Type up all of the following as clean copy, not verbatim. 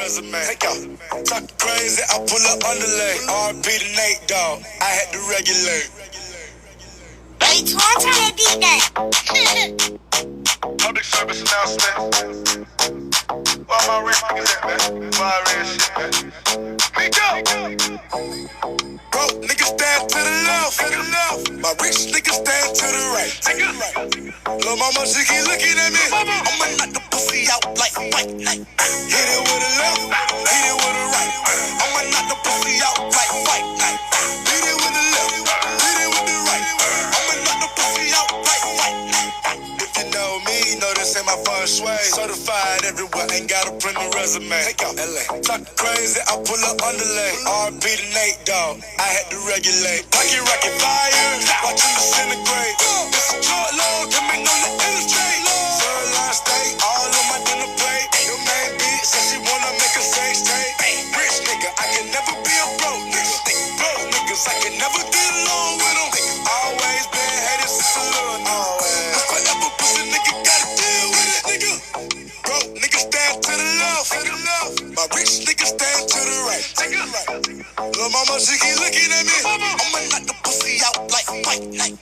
resume. Take out. Talk crazy, I pull up underlay. RP to Nate, dog. I had to regulate. Hey, Twan, turn that beat down. Public service announcement. Why my rich niggas at, man? Why real shit, man? Me go! Broke niggas stand to the left, My rich niggas stand to the right. Lil' mama, she keep looking at me. I'ma knock the pussy out like white night. Hit it with a left, hit it with a right. I'ma knock the pussy out like white night. Hit it with the left, hit it with the right. I'ma knock the pussy out like white night. If you know me, you know this ain't my first way. Certified everywhere, ain't gotta print a resume. Take out LA. Talk crazy, I pull up underlay. RP to Nate, dog. I had to regulate. Pocket rocket fire, watch him disintegrate. It's a short log, coming on the illustrate. Third line steak, all on my dinner plate. Your main beat says she wanna make a sex tape. Rich nigga, I can never be a broke nigga. Broke niggas, I can never get along with them. Always been hated since a little nigga. Forever pussy nigga gotta deal with it, nigga. Broke niggas stand to the left, My rich niggas stand to the right. Lil' mama, she keep looking at me. I'ma knock the pussy out like white night.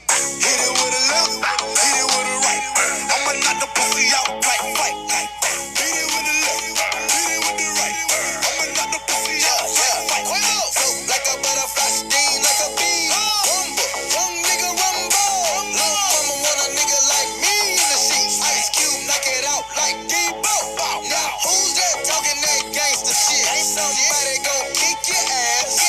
Hit it with a left, hit it with a right. I'ma knock the pussy out like white night. Hit it with the left, hit it with the right. I'ma knock the pussy out like white night. Float like a butterfly, sting like a bee. Rumble, young nigga rumble. Lil' mama want a nigga like me in the sheets. Ice Cube knock it out like Debo. Now who's that talking that gangsta shit? Somebody gon' kick your ass.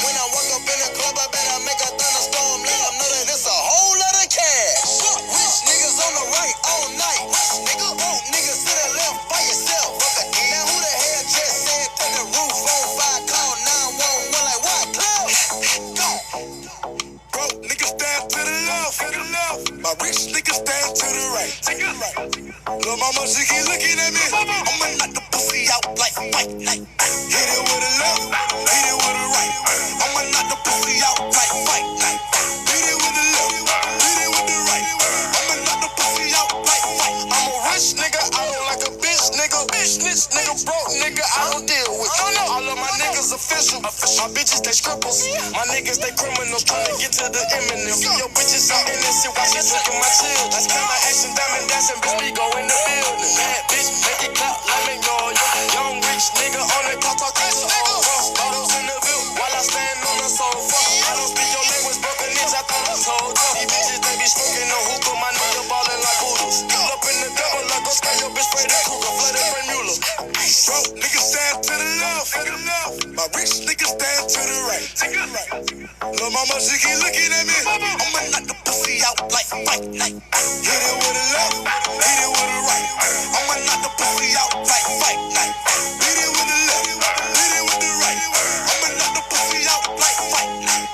When I walk up in the club, I better make a thunderstorm. Let them know that it's a whole lot of cash. Rich niggas on the right all night. Nigga, broke niggas to the left by yourself. Now who the hell just said that the roof on fire? Call 911 like what? Cloud? Broke niggas stand to the left, My rich niggas stand to the right. Lil' mama, she keep looking at me. I'ma knock the pussy out like white night. Hit it with a left, hit it with a right. I'ma knock the pussy out like white night. Hit it with the left, hit it with the right. I'ma knock the pussy out like white night. I'm a rich nigga, I don't like a bitch nigga. Business nigga, broke nigga, I don't deal with you. All of my niggas official. My bitches, they scribbles. My niggas, they criminals trying to get to the imminent. Your bitches so innocent while she taking my chill. I spend my action diamond dancing, bitch, we go in the building. Bad bitch, make it clap like me, young rich nigga on the clock, talk to the old rough. Bottles in the view while I stand on the sofa. I don't speak your language, broken niggas, I thought I told you. These bitches, they be smoking the hookah, my nigga ballin' like poodles. Pull up in the double, like go spray your bitch, spray the cougar, flooded Frank Mueller. Broke niggas stand to the left, My rich niggas stand to the right. Lil' mama, she keep looking at me. I'ma knock the pussy out like white night. Hit it with a left, hit it with a right. I'ma knock the pussy out like white night. Hit it with the left, hit it with the right. I'ma knock the pussy out like white night.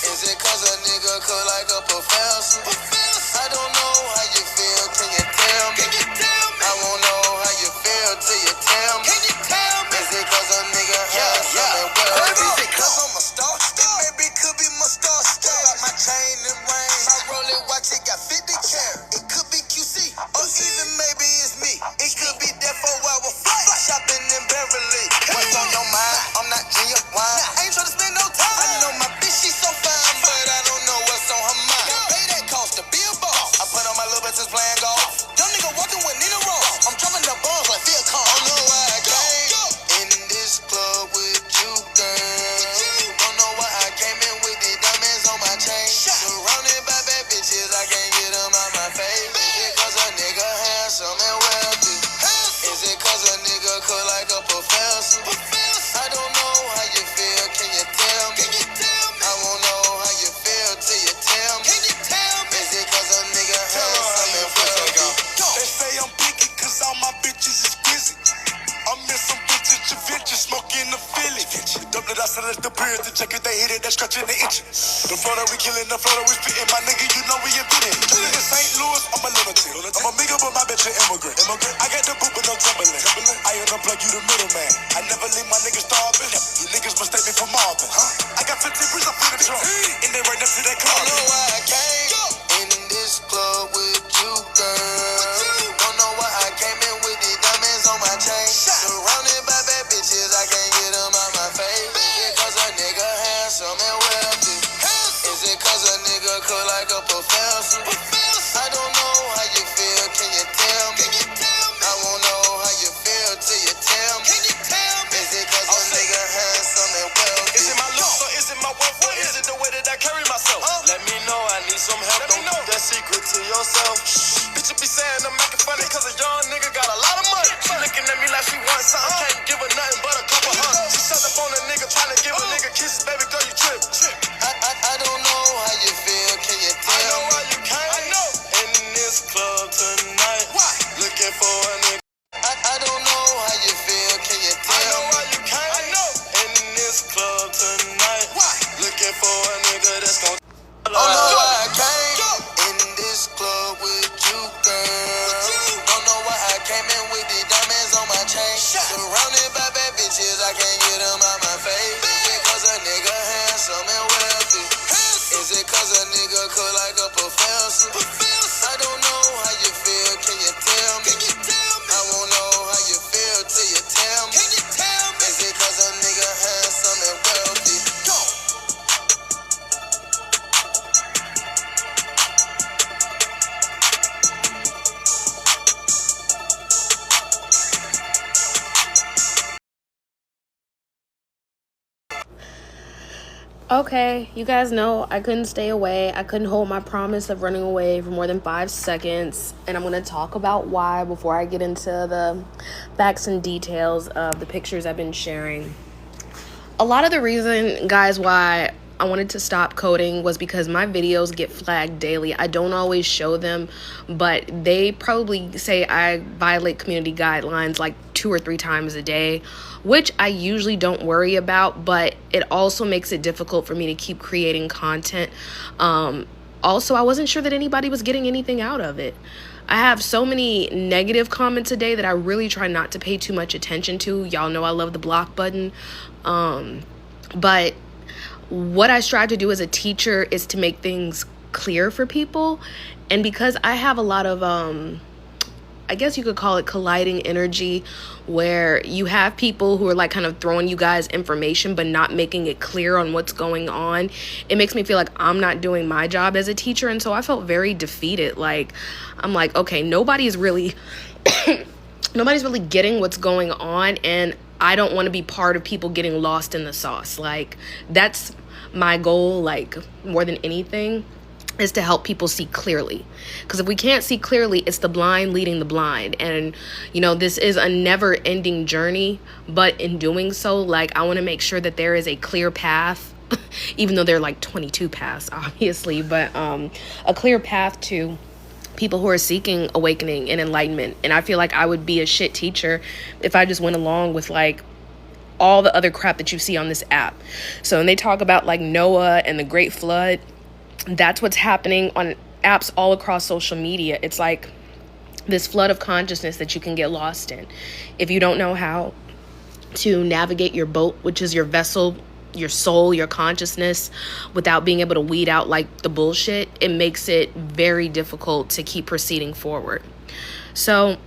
Is it cause a nigga cook like a professor? I don't know how you feel, can you tell me? I won't know how you feel till you tell me. Is it cause a nigga has something well? Is it cause I'm a star? It maybe could be my star. Style out my chain and ring. My Rolex watch, it got 50 carat. It could be QC, or even maybe it's me. It could be that 4-hour flight. Shopping in Beverly. What's on your mind? I'm not genuine. I ain't tryna spend no time. I know my bitch, she's so fine, but I don't know what's on her mind. Pay that cost to be that's the period to check if they hit it, that scratching the itch. The flow that we killing, the flow that we spitting, my nigga, you know we invented. In St. Louis, I'm a lunatic. I'm a nigga, but my bitch an immigrant. I got the boot, but no tumbling. I unplug you the middleman. I never leave my niggas starving. You niggas mistake me for Marvin. I got 15 bricks, I'm finna drunk. And they right next to that car. I know why I came in this club with you, girl. Don't know why I came in with the diamonds on my chain. Surrounded by bad bitches, I can't get them out my face. Is it cause a nigga handsome and wealthy? Is it cause a nigga cook like a professor? I don't know how you feel, can you tell me? I won't know how you feel till you tell me. Is it cause a nigga handsome and wealthy? Is it my looks or is it my wealth? Or is it the way that I carry myself? Let me know, I need some help. Don't keep that secret to yourself. Bitch, you be saying I'm making funny cause a young nigga got a lot of money. She looking at me like she wants something. Can't give her nothing but a couple hugs. She shut up on a nigga trying to give a nigga kisses. Baby girl, you trip. I don't know how you feel, can you tell me? I know why you came. I know. In this club tonight. Why? Looking for a nigga. I don't know how you feel, can you tell me? I know why you came. I know. In this club tonight. Why? Looking for a nigga that's gon' I know why I came in this club with you, girl. Don't know why I came in with the diamonds on my chain. Surrounded by bad bitches, I can't get them out my face. Is it cause a nigga handsome and wealthy? Is it cause a nigga cook like a professor? I don't know how you feel, can you tell me? I won't know how you feel till you tell me. Is it cause a nigga handsome and wealthy? Okay, you guys know I couldn't stay away. I couldn't hold my promise of running away for more than 5 seconds. And I'm going to talk about why before I get into the facts and details of the pictures I've been sharing. A lot of the reason, guys, why I wanted to stop coding was because my videos get flagged daily. I don't always show them, but they probably say I violate community guidelines like 2 or 3 times a day, which I usually don't worry about, but it also makes it difficult for me to keep creating content. Also, I wasn't sure that anybody was getting anything out of it. I have so many negative comments a day that I really try not to pay too much attention to. Y'all know I love the block button. But what I strive to do as a teacher is to make things clear for people. And because I have a lot of, I guess you could call it colliding energy, where you have people who are like kind of throwing you guys information but not making it clear on what's going on, it makes me feel like I'm not doing my job as a teacher. And so I felt very defeated. Like, I'm like, okay, nobody's really getting what's going on, and I don't want to be part of people getting lost in the sauce. Like, that's my goal, like, more than anything, is to help people see clearly. Because if we can't see clearly, it's the blind leading the blind. And, you know, this is a never-ending journey. But in doing so, like, I want to make sure that there is a clear path, even though there are like 22 paths, obviously, but a clear path to people who are seeking awakening and enlightenment. And I feel like I would be a shit teacher if I just went along with like all the other crap that you see on this app. So when they talk about like Noah and the Great Flood, that's what's happening on apps all across social media. It's like this flood of consciousness that you can get lost in if you don't know how to navigate your boat, which is your vessel, your soul, your consciousness, without being able to weed out like the bullshit. It makes it very difficult to keep proceeding forward. So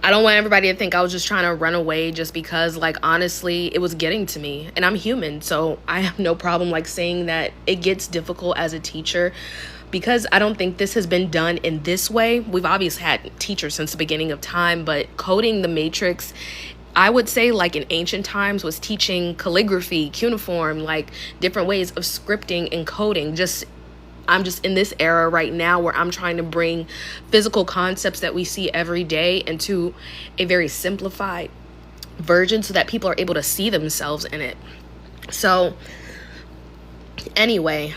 I don't want everybody to think I was just trying to run away just because, like, honestly, it was getting to me, and I'm human. So I have no problem like saying that it gets difficult as a teacher, because I don't think this has been done in this way. We've obviously had teachers since the beginning of time, but coding the matrix, I would say, like in ancient times, was teaching calligraphy, cuneiform, like different ways of scripting and coding. I'm just in this era right now where I'm trying to bring physical concepts that we see every day into a very simplified version so that people are able to see themselves in it. So anyway,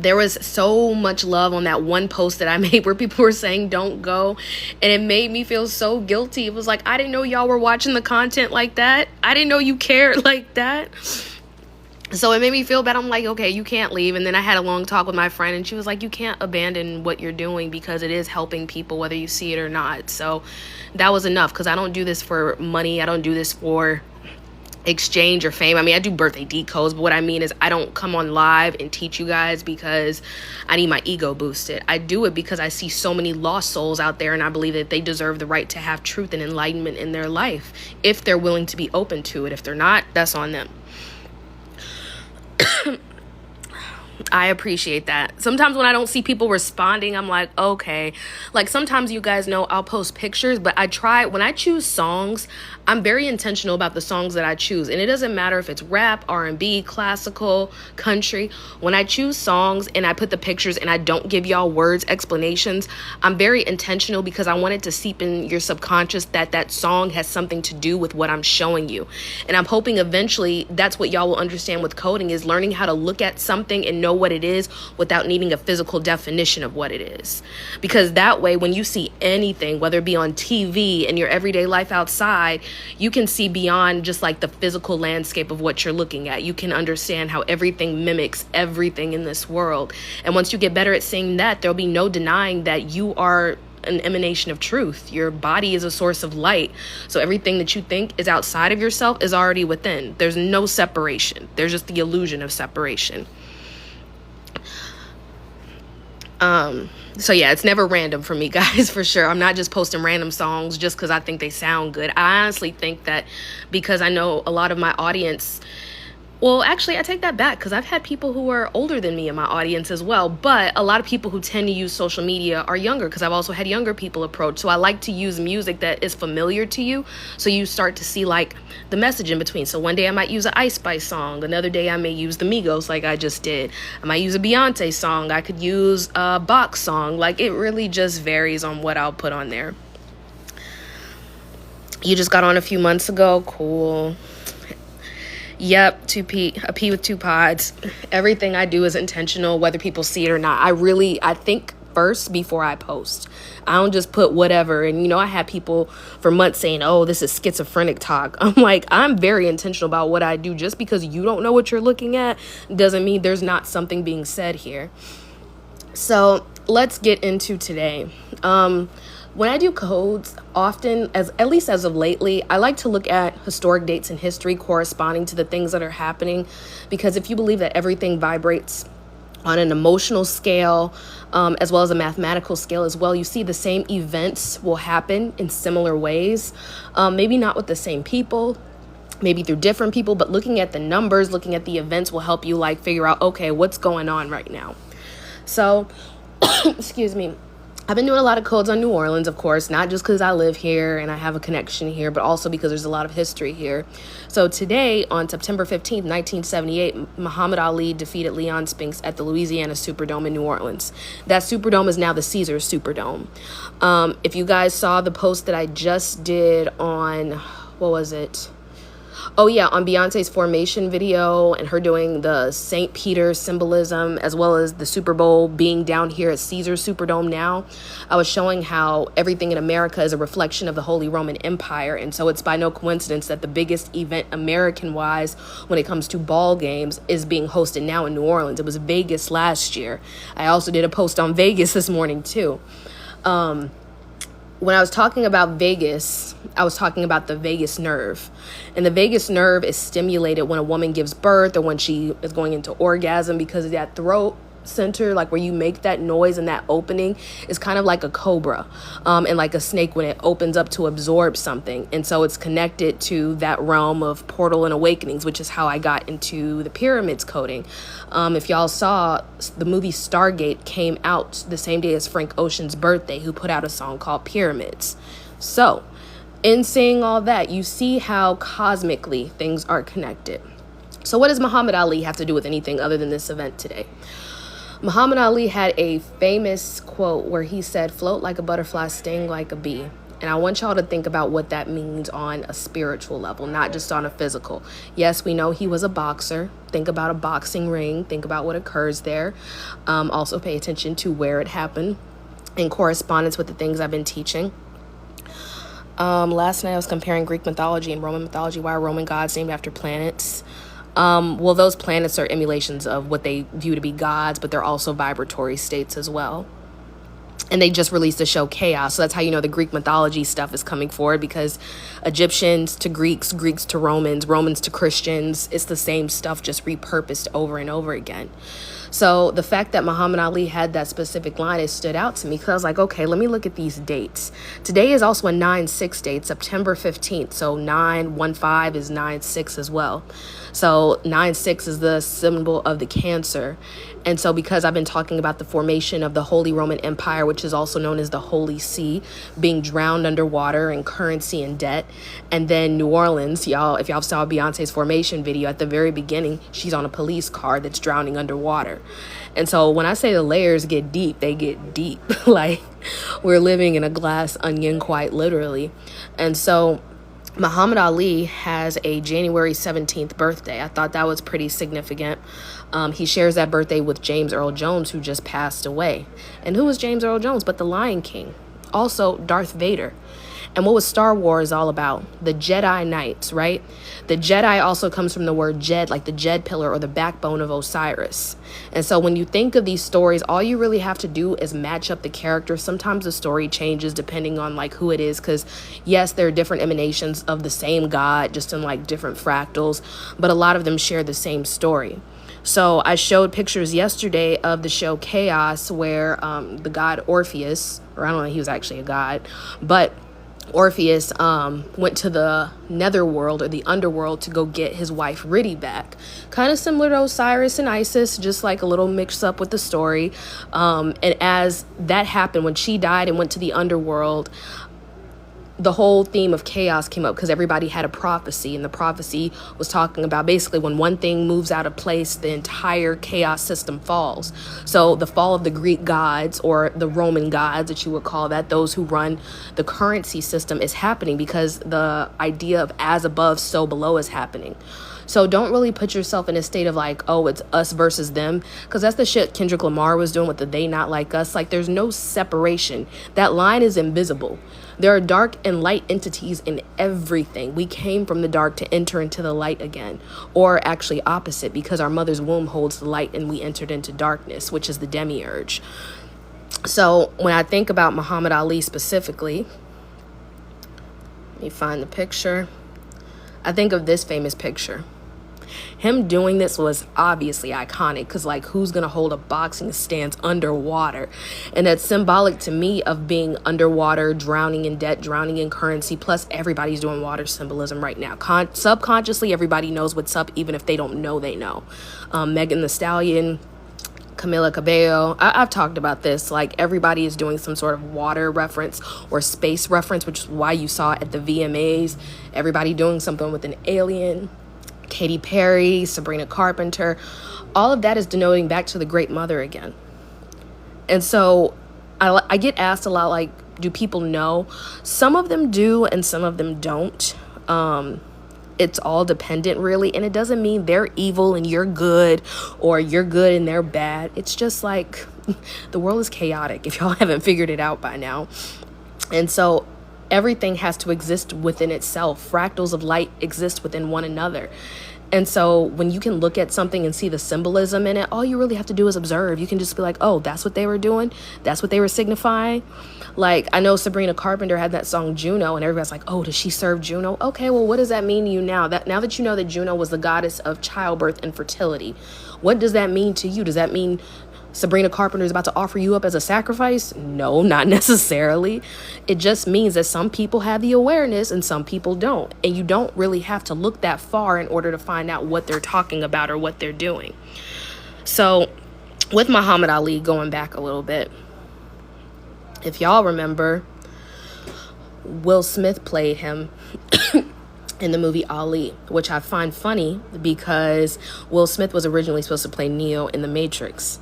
there was so much love on that one post that I made where people were saying don't go, and it made me feel so guilty. It was like, I didn't know y'all were watching the content like that. I didn't know you cared like that. So it made me feel bad. I'm like, okay, you can't leave. And then I had a long talk with my friend, and she was like, you can't abandon what you're doing because it is helping people whether you see it or not. So that was enough, because I don't do this for money. I don't do this for exchange or fame. I mean, I do birthday decodes, but what I mean is I don't come on live and teach you guys because I need my ego boosted. I do it because I see so many lost souls out there, and I believe that they deserve the right to have truth and enlightenment in their life if they're willing to be open to it. If they're not, that's on them. I appreciate that. Sometimes when I don't see people responding, I'm like, okay. Like, sometimes you guys know I'll post pictures, but when I choose songs, I'm very intentional about the songs that I choose. And it doesn't matter if it's rap, R&B, classical, country. When I choose songs and I put the pictures and I don't give y'all words, explanations, I'm very intentional because I want it to seep in your subconscious that that song has something to do with what I'm showing you. And I'm hoping eventually that's what y'all will understand with coding, is learning how to look at something and know what it is without needing a physical definition of what it is. Because that way, when you see anything, whether it be on TV, in your everyday life outside, you can see beyond just like the physical landscape of what you're looking at. You can understand how everything mimics everything in this world. And once you get better at seeing that, there'll be no denying that you are an emanation of truth. Your body is a source of light. So everything that you think is outside of yourself is already within. There's no separation. There's just the illusion of separation. So yeah, it's never random for me, guys, for sure. I'm not just posting random songs just because I think they sound good. I honestly think that because I know a lot of my audience, well, actually, I take that back, because I've had people who are older than me in my audience as well. But a lot of people who tend to use social media are younger, because I've also had younger people approach. So I like to use music that is familiar to you, so you start to see like the message in between. So one day I might use an Ice Spice song. Another day I may use the Migos like I just did. I might use a Beyonce song. I could use a Box song. Like, it really just varies on what I'll put on there. You just got on a few months ago. Cool. Yep, a P with two pods. Everything I do is intentional, whether people see it or not. I think first before I post. I don't just put whatever. And, I had people for months saying, oh, this is schizophrenic talk. I'm like, I'm very intentional about what I do. Just because you don't know what you're looking at doesn't mean there's not something being said here. So let's get into today. When I do codes, often, at least as of lately, I like to look at historic dates in history corresponding to the things that are happening. Because if you believe that everything vibrates on an emotional scale, as well as a mathematical scale as well, you see the same events will happen in similar ways. Maybe not with the same people, maybe through different people, but looking at the numbers, looking at the events will help you like figure out, okay, what's going on right now. So, excuse me. I've been doing a lot of codes on New Orleans, of course, not just because I live here and I have a connection here, but also because there's a lot of history here. So today, on September 15th, 1978, Muhammad Ali defeated Leon Spinks at the Louisiana Superdome in New Orleans. That Superdome is now the Caesars Superdome. If you guys saw the post that I just did on, what was it? Oh yeah, on Beyonce's Formation video and her doing the St. Peter symbolism, as well as the Super Bowl being down here at Caesars Superdome now, I was showing how everything in America is a reflection of the Holy Roman Empire. And so it's by no coincidence that the biggest event American-wise when it comes to ball games is being hosted now in New Orleans. It was Vegas last year. I also did a post on Vegas this morning too. When I was talking about Vegas, I was talking about the vagus nerve. And the vagus nerve is stimulated when a woman gives birth or when she is going into orgasm, because of that throat center, like where you make that noise and that opening is kind of like a cobra and like a snake when it opens up to absorb something. And so it's connected to that realm of portal and awakenings, which is how I got into the pyramids coding. If y'all saw, the movie Stargate came out the same day as Frank Ocean's birthday, who put out a song called Pyramids. So in saying all that, you see how cosmically things are connected. So what does Muhammad Ali have to do with anything other than this event today? Muhammad Ali had a famous quote where he said, "Float like a butterfly, sting like a bee." And I want y'all to think about what that means on a spiritual level, not just on a physical. Yes, we know he was a boxer. Think about a boxing ring. Think about what occurs there. Also pay attention to where it happened in correspondence with the things I've been teaching. Last night I was comparing Greek mythology and Roman mythology. Why are Roman gods named after planets? Well, those planets are emulations of what they view to be gods, but they're also vibratory states as well. And they just released the show Chaos. So that's how you know the Greek mythology stuff is coming forward, because Egyptians to Greeks, Greeks to Romans, Romans to Christians, it's the same stuff just repurposed over and over again. So the fact that Muhammad Ali had that specific line, it stood out to me because I was like, okay, let me look at these dates. Today is also a 9/6 date, September 15th. So 9/15 is 9/6 as well. So 9/6 is the symbol of the Cancer. And so because I've been talking about the formation of the Holy Roman Empire, which is also known as the Holy See, being drowned underwater in currency and debt. And then New Orleans, if y'all saw Beyonce's formation video at the very beginning, she's on a police car that's drowning underwater. And so when I say the layers get deep, they get deep. Like, we're living in a glass onion, quite literally. And so Muhammad Ali has a January 17th birthday. I thought that was pretty significant. He shares that birthday with James Earl Jones, who just passed away. And who was James Earl Jones but the Lion King? Also Darth Vader. And what was Star Wars all about? The Jedi Knights, right? The Jedi also comes from the word Jed, like the Jed pillar or the backbone of Osiris. And so when you think of these stories, all you really have to do is match up the characters. Sometimes the story changes depending on like who it is, because yes, there are different emanations of the same God, just in like different fractals, but a lot of them share the same story. So I showed pictures yesterday of the show Chaos, where the god Orpheus, or I don't know, he was actually a god, but Orpheus went to the netherworld or the underworld to go get his wife Riddy back. Kind of similar to Osiris and Isis, just like a little mix up with the story. And as that happened, when she died and went to the underworld, the whole theme of chaos came up because everybody had a prophecy, and the prophecy was talking about basically when one thing moves out of place, the entire chaos system falls. So the fall of the Greek gods, or the Roman gods that you would call that, those who run the currency system, is happening because the idea of as above, so below is happening. So don't really put yourself in a state of like, oh, it's us versus them, because that's the shit Kendrick Lamar was doing with the They Not Like Us. Like, there's no separation. That line is invisible. There are dark and light entities in everything. We came from the dark to enter into the light again, or actually opposite, because our mother's womb holds the light and we entered into darkness, which is the demiurge. So when I think about Muhammad Ali specifically, let me find the picture. I think of this famous picture. Him doing this was obviously iconic, because like, who's gonna hold a boxing stance underwater? And that's symbolic to me of being underwater, drowning in debt, drowning in currency. Plus everybody's doing water symbolism right now. Subconsciously, everybody knows what's up, even if they don't know they know. Megan Thee Stallion, Camila Cabello, I've talked about this. Like, everybody is doing some sort of water reference or space reference, which is why you saw at the VMAs everybody doing something with an alien. Katy Perry, Sabrina Carpenter, all of that is denoting back to the Great Mother again. And so I get asked a lot, like, do people know? Some of them do and some of them don't. It's all dependent, really. And it doesn't mean they're evil and you're good, or you're good and they're bad. It's just like, the world is chaotic, if y'all haven't figured it out by now. And so everything has to exist within itself. Fractals of light exist within one another. And so when you can look at something and see the symbolism in it, all you really have to do is observe. You can just be like, oh, that's what they were doing. That's what they were signifying. Like, I know Sabrina Carpenter had that song Juno, and everybody's like, oh, does she serve Juno? Okay, well, what does that mean to you now? Now that you know that Juno was the goddess of childbirth and fertility, what does that mean to you? Does that mean Sabrina Carpenter is about to offer you up as a sacrifice? No, not necessarily. It just means that some people have the awareness and some people don't. And you don't really have to look that far in order to find out what they're talking about or what they're doing. So with Muhammad Ali, going back a little bit, if y'all remember, Will Smith played him in the movie Ali, which I find funny because Will Smith was originally supposed to play Neo in The Matrix.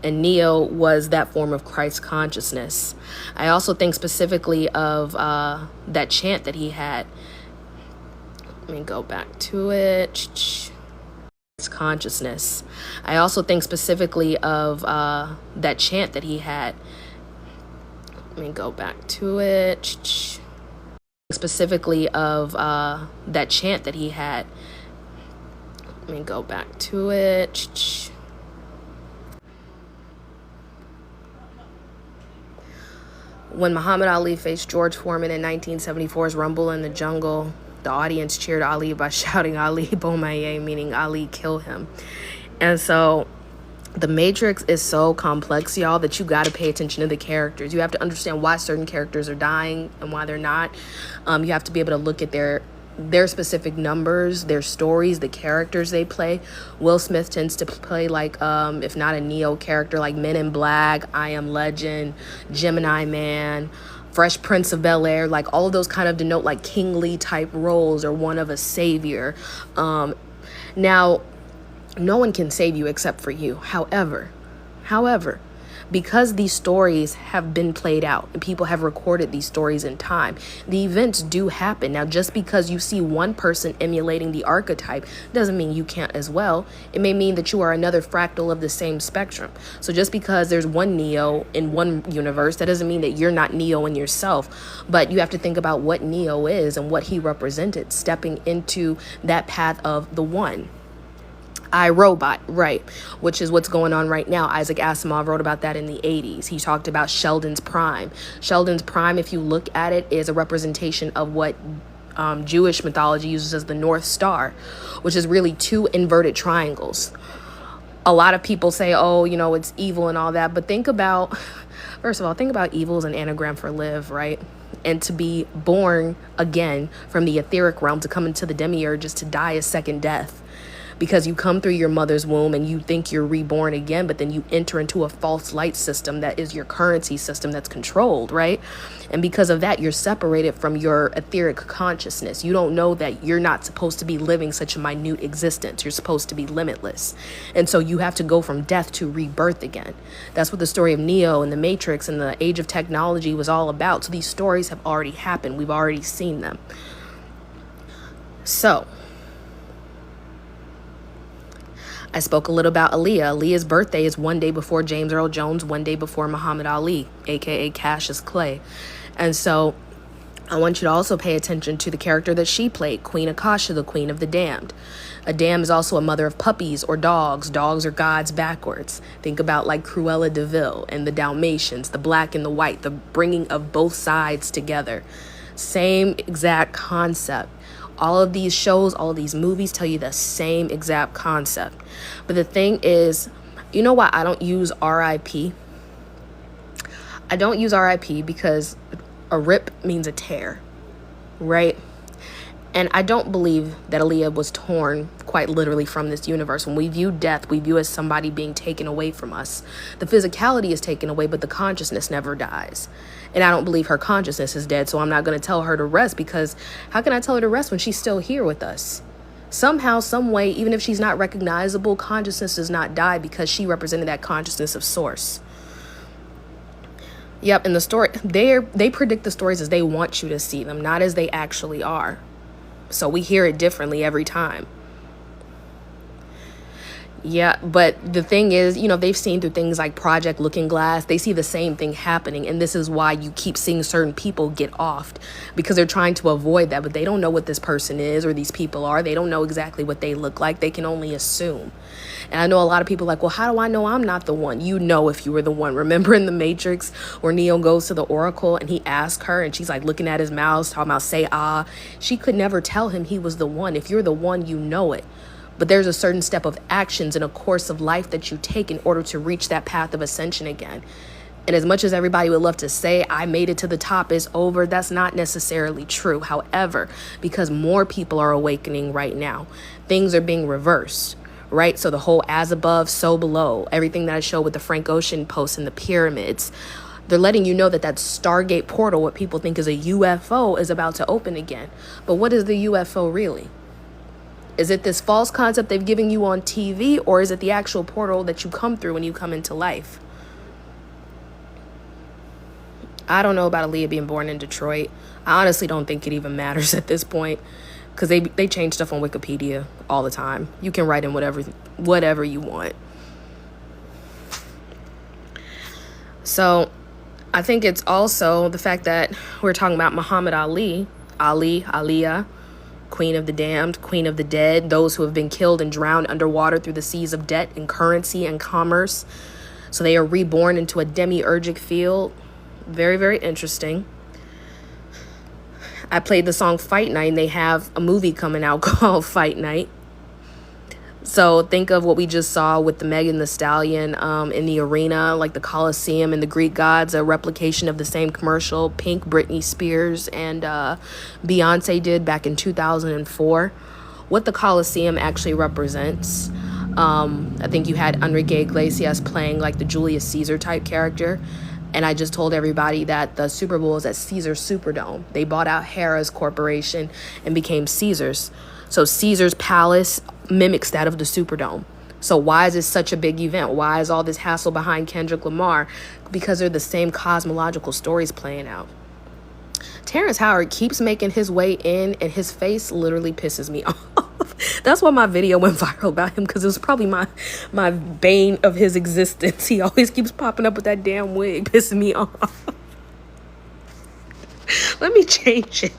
And Neo was that form of Christ consciousness. I also think specifically of that chant that he had. Let me go back to it. Consciousness. I also think specifically of that chant that he had. Let me go back to it. Specifically of that chant that he had. Let me go back to it. When Muhammad Ali faced George Foreman in 1974's Rumble in the Jungle, the audience cheered Ali by shouting Ali Bomaye, meaning Ali kill him. And so the Matrix is so complex, y'all, that you got to pay attention to the characters. You have to understand why certain characters are dying and why they're not. You have to be able to look at their specific numbers, their stories, the characters they play. Will Smith tends to play like, if not a Neo character, like Men in Black, I Am Legend, Gemini Man, Fresh Prince of Bel-Air, like all of those kind of denote like kingly type roles or one of a savior. Now, no one can save you except for you. However, because these stories have been played out and people have recorded these stories in time, the events do happen. Now, just because you see one person emulating the archetype doesn't mean you can't as well. It may mean that you are another fractal of the same spectrum. So just because there's one Neo in one universe, that doesn't mean that you're not Neo in yourself. But you have to think about what Neo is and what he represented, stepping into that path of the one. iRobot, right, which is what's going on right now. Isaac Asimov wrote about that in the 80s. He talked about Sheldon's Prime. Sheldon's Prime, if you look at it, is a representation of what Jewish mythology uses as the North Star, which is really two inverted triangles. A lot of people say, oh, you know, it's evil and all that, but think about, first of all, think about evil as an anagram for live, right? And to be born again from the etheric realm, to come into the demiurge, is to die a second death. Because you come through your mother's womb and you think you're reborn again, but then you enter into a false light system that is your currency system that's controlled, right? And because of that, you're separated from your etheric consciousness. You don't know that you're not supposed to be living such a minute existence. You're supposed to be limitless. And so you have to go from death to rebirth again. That's what the story of Neo and the Matrix and the age of technology was all about. So these stories have already happened. We've already seen them. So I spoke a little about Aaliyah. Aaliyah's birthday is one day before James Earl Jones, one day before Muhammad Ali, aka Cassius Clay. And so I want you to also pay attention to the character that she played, Queen Akasha, the Queen of the Damned. A dam is also a mother of puppies or dogs. Dogs are gods backwards. Think about like Cruella de Vil and the Dalmatians, the black and the white, the bringing of both sides together. Same exact concept. All of these shows, all of these movies tell you the same exact concept. But the thing is, you know why I don't use RIP? I don't use RIP because a rip means a tear, right? And I don't believe that Aaliyah was torn quite literally from this universe. When we view death, we view as somebody being taken away from us. The physicality is taken away, but the consciousness never dies. And I don't believe her consciousness is dead, so I'm not going to tell her to rest, because how can I tell her to rest when she's still here with us? Somehow, some way, even if she's not recognizable, consciousness does not die because she represented that consciousness of source. Yep, in the story, they predict the stories as they want you to see them, not as they actually are. So we hear it differently every time. Yeah, but the thing is, you know, they've seen through things like Project Looking Glass. They see the same thing happening. And this is why you keep seeing certain people get offed, because they're trying to avoid that. But they don't know what this person is or these people are. They don't know exactly what they look like. They can only assume. And I know a lot of people are like, well, how do I know I'm not the one? You know if you were the one. Remember in The Matrix where Neo goes to the Oracle and he asks her and she's like looking at his mouth, talking about say ah. She could never tell him he was the one. If you're the one, you know it. But there's a certain step of actions and a course of life that you take in order to reach that path of ascension again. And as much as everybody would love to say, I made it to the top, it's over, that's not necessarily true. However, because more people are awakening right now, things are being reversed, right? So the whole as above, so below, everything that I showed with the Frank Ocean post and the pyramids, they're letting you know that that Stargate portal, what people think is a UFO, is about to open again. But what is the UFO really? Is it this false concept they've given you on TV, or is it the actual portal that you come through when you come into life? I don't know about Aaliyah being born in Detroit. I honestly don't think it even matters at this point, because they change stuff on Wikipedia all the time. You can write in whatever you want. So I think it's also the fact that we're talking about Muhammad Ali, Aliyah, Queen of the Damned, Queen of the Dead, those who have been killed and drowned underwater through the seas of debt and currency and commerce. So they are reborn into a demiurgic field. Very, very interesting. I played the song Fight Night, and they have a movie coming out called Fight Night. So think of what we just saw with the Megan Thee Stallion in the arena, like the Coliseum and the Greek gods, a replication of the same commercial Pink, Britney Spears, and Beyonce did back in 2004. What the Coliseum actually represents. I think you had Enrique Iglesias playing like the Julius Caesar type character. And I just told everybody that the Super Bowl is at Caesars Superdome. They bought out Harrah's Corporation and became Caesars. So Caesar's Palace mimics that of the Superdome. So why is this such a big event? Why is all this hassle behind Kendrick Lamar? Because they're the same cosmological stories playing out. Terrence Howard keeps making his way in, and his face literally pisses me off. That's why my video went viral about him, because it was probably my bane of his existence. He always keeps popping up with that damn wig, pissing me off. Let me change it.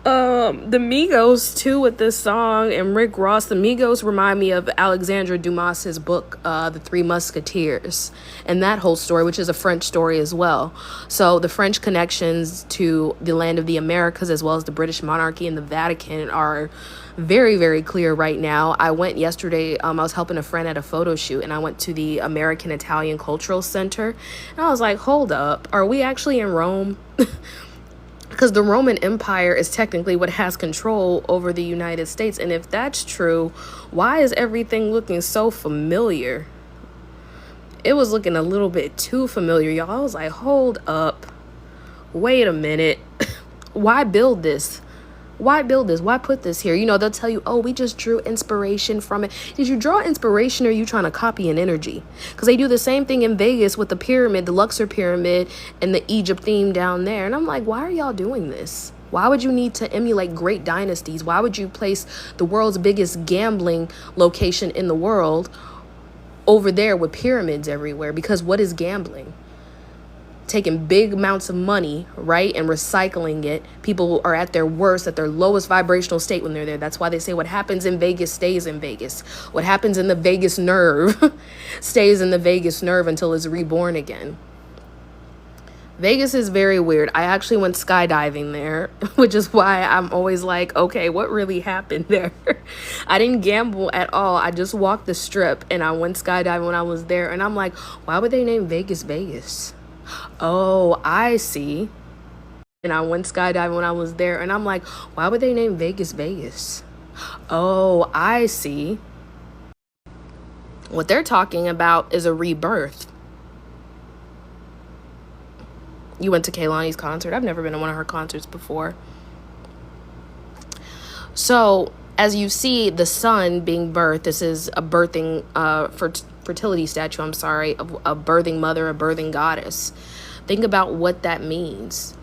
The Migos too with this song, and Rick Ross. The Migos remind me of Alexandre Dumas's book, The Three Musketeers, and that whole story, which is a French story as well. So the French connections to the land of the Americas, as well as the British monarchy and the Vatican, are very, very clear right now. I went yesterday, I was helping a friend at a photo shoot, and I went to the American Italian Cultural Center, and I was like, hold up, are we actually in Rome? Because the Roman Empire is technically what has control over the United States. And if that's true, why is everything looking so familiar? It was looking a little bit too familiar, y'all. I was like, hold up. Wait a minute. Why build this? Why build this? Why put this here? You know, they'll tell you, oh, we just drew inspiration from it. Did you draw inspiration, or are you trying to copy an energy? Because they do the same thing in Vegas with the pyramid, the Luxor pyramid, and the Egypt theme down there. And I'm like, why are y'all doing this? Why would you need to emulate great dynasties? Why would you place the world's biggest gambling location in the world over there with pyramids everywhere? Because what is gambling? Taking big amounts of money, right, and recycling it. People are at their worst, at their lowest vibrational state when they're there. That's why they say what happens in Vegas stays in Vegas. What happens in the vagus nerve stays in the vagus nerve until it's reborn again. Vegas is very weird. I actually went skydiving there, which is why I'm always like, okay, what really happened there? I didn't gamble at all. I just walked the strip, and I went skydiving when I was there. And I'm like, why would they name Vegas Vegas? Oh, I see. And I went skydiving when I was there, and I'm like, why would they name Vegas Vegas? Oh, I see. What they're talking about is a rebirth. You went to Kehlani's concert. I've never been to one of her concerts before. So, as you see the sun being birthed, this is a birthing fertility statue, a birthing mother, a birthing goddess. Think about what that means.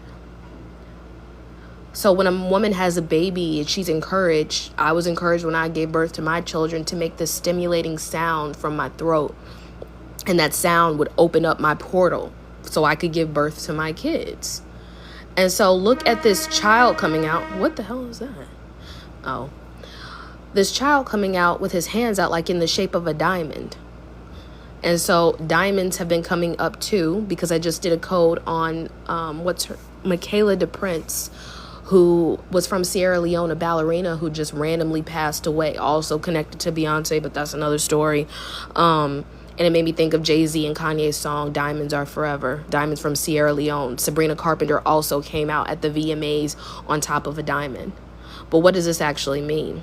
So when a woman has a baby, she's encouraged. I was encouraged when I gave birth to my children to make this stimulating sound from my throat. And that sound would open up my portal so I could give birth to my kids. And so look at this child coming out. What the hell is that? Oh. This child coming out with his hands out like in the shape of a diamond. And so diamonds have been coming up too, because I just did a code on Michaela DePrince, who was from Sierra Leone, a ballerina who just randomly passed away, also connected to Beyonce, but that's another story. And it made me think of Jay-Z and Kanye's song, Diamonds Are Forever. Diamonds from Sierra Leone. Sabrina Carpenter also came out at the VMAs on top of a diamond. But what does this actually mean?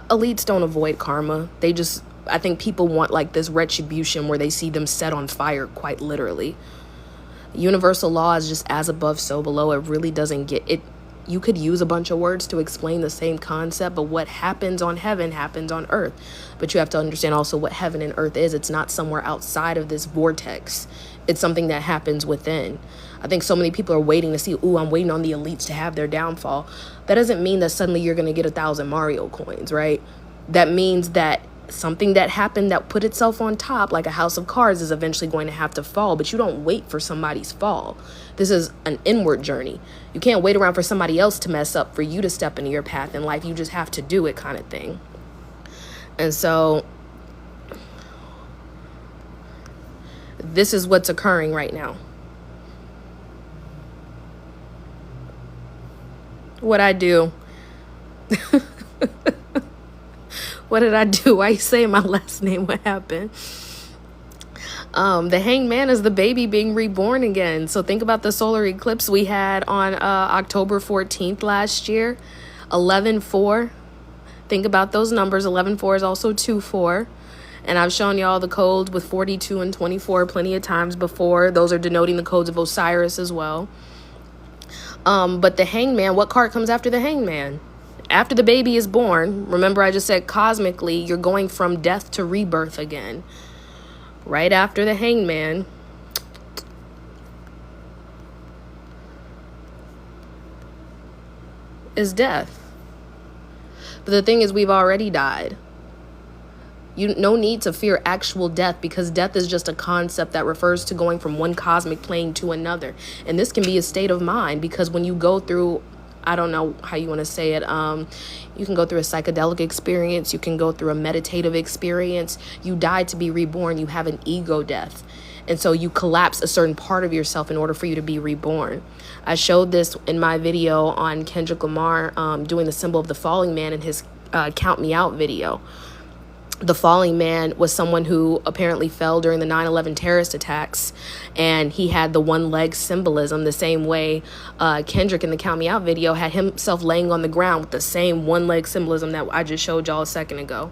Elites don't avoid karma. They just I think people want like this retribution where they see them set on fire, quite literally. Universal law is just as above, so below. It really doesn't get it. You could use a bunch of words to explain the same concept, but what happens on heaven happens on earth. But you have to understand also what heaven and earth is. It's not somewhere outside of this vortex. It's something that happens within. I think so many people are waiting to see, ooh, I'm waiting on the elites to have their downfall. That doesn't mean that suddenly you're going to get 1,000 Mario coins, right? That means that something that happened that put itself on top, like a house of cards, is eventually going to have to fall. But you don't wait for somebody's fall. This is an inward journey. You can't wait around for somebody else to mess up for you to step into your path in life. You just have to do it, kind of thing. And so this is what's occurring right now. What I do. What did I do? Why you saying my last name? What happened? The Hanged Man is the baby being reborn again. So think about the solar eclipse we had on October 14th last year. 11-4. Think about those numbers. 11-4 is also 2-4. And I've shown y'all the codes with 42 and 24 plenty of times before. Those are denoting the codes of Osiris as well. But the Hanged Man, what card comes after the Hanged Man? After the baby is born, remember I just said cosmically, you're going from death to rebirth again. Right after the Hanged Man is death. But the thing is, we've already died. No need to fear actual death, because death is just a concept that refers to going from one cosmic plane to another. And this can be a state of mind, because when you go through, I don't know how you want to say it. You can go through a psychedelic experience. You can go through a meditative experience. You die to be reborn. You have an ego death. And so you collapse a certain part of yourself in order for you to be reborn. I showed this in my video on Kendrick Lamar doing the symbol of the falling man in his Count Me Out video. The falling man was someone who apparently fell during the 9/11 terrorist attacks, and he had the one leg symbolism the same way Kendrick in the Count Me Out video had himself laying on the ground with the same one leg symbolism that I just showed y'all a second ago.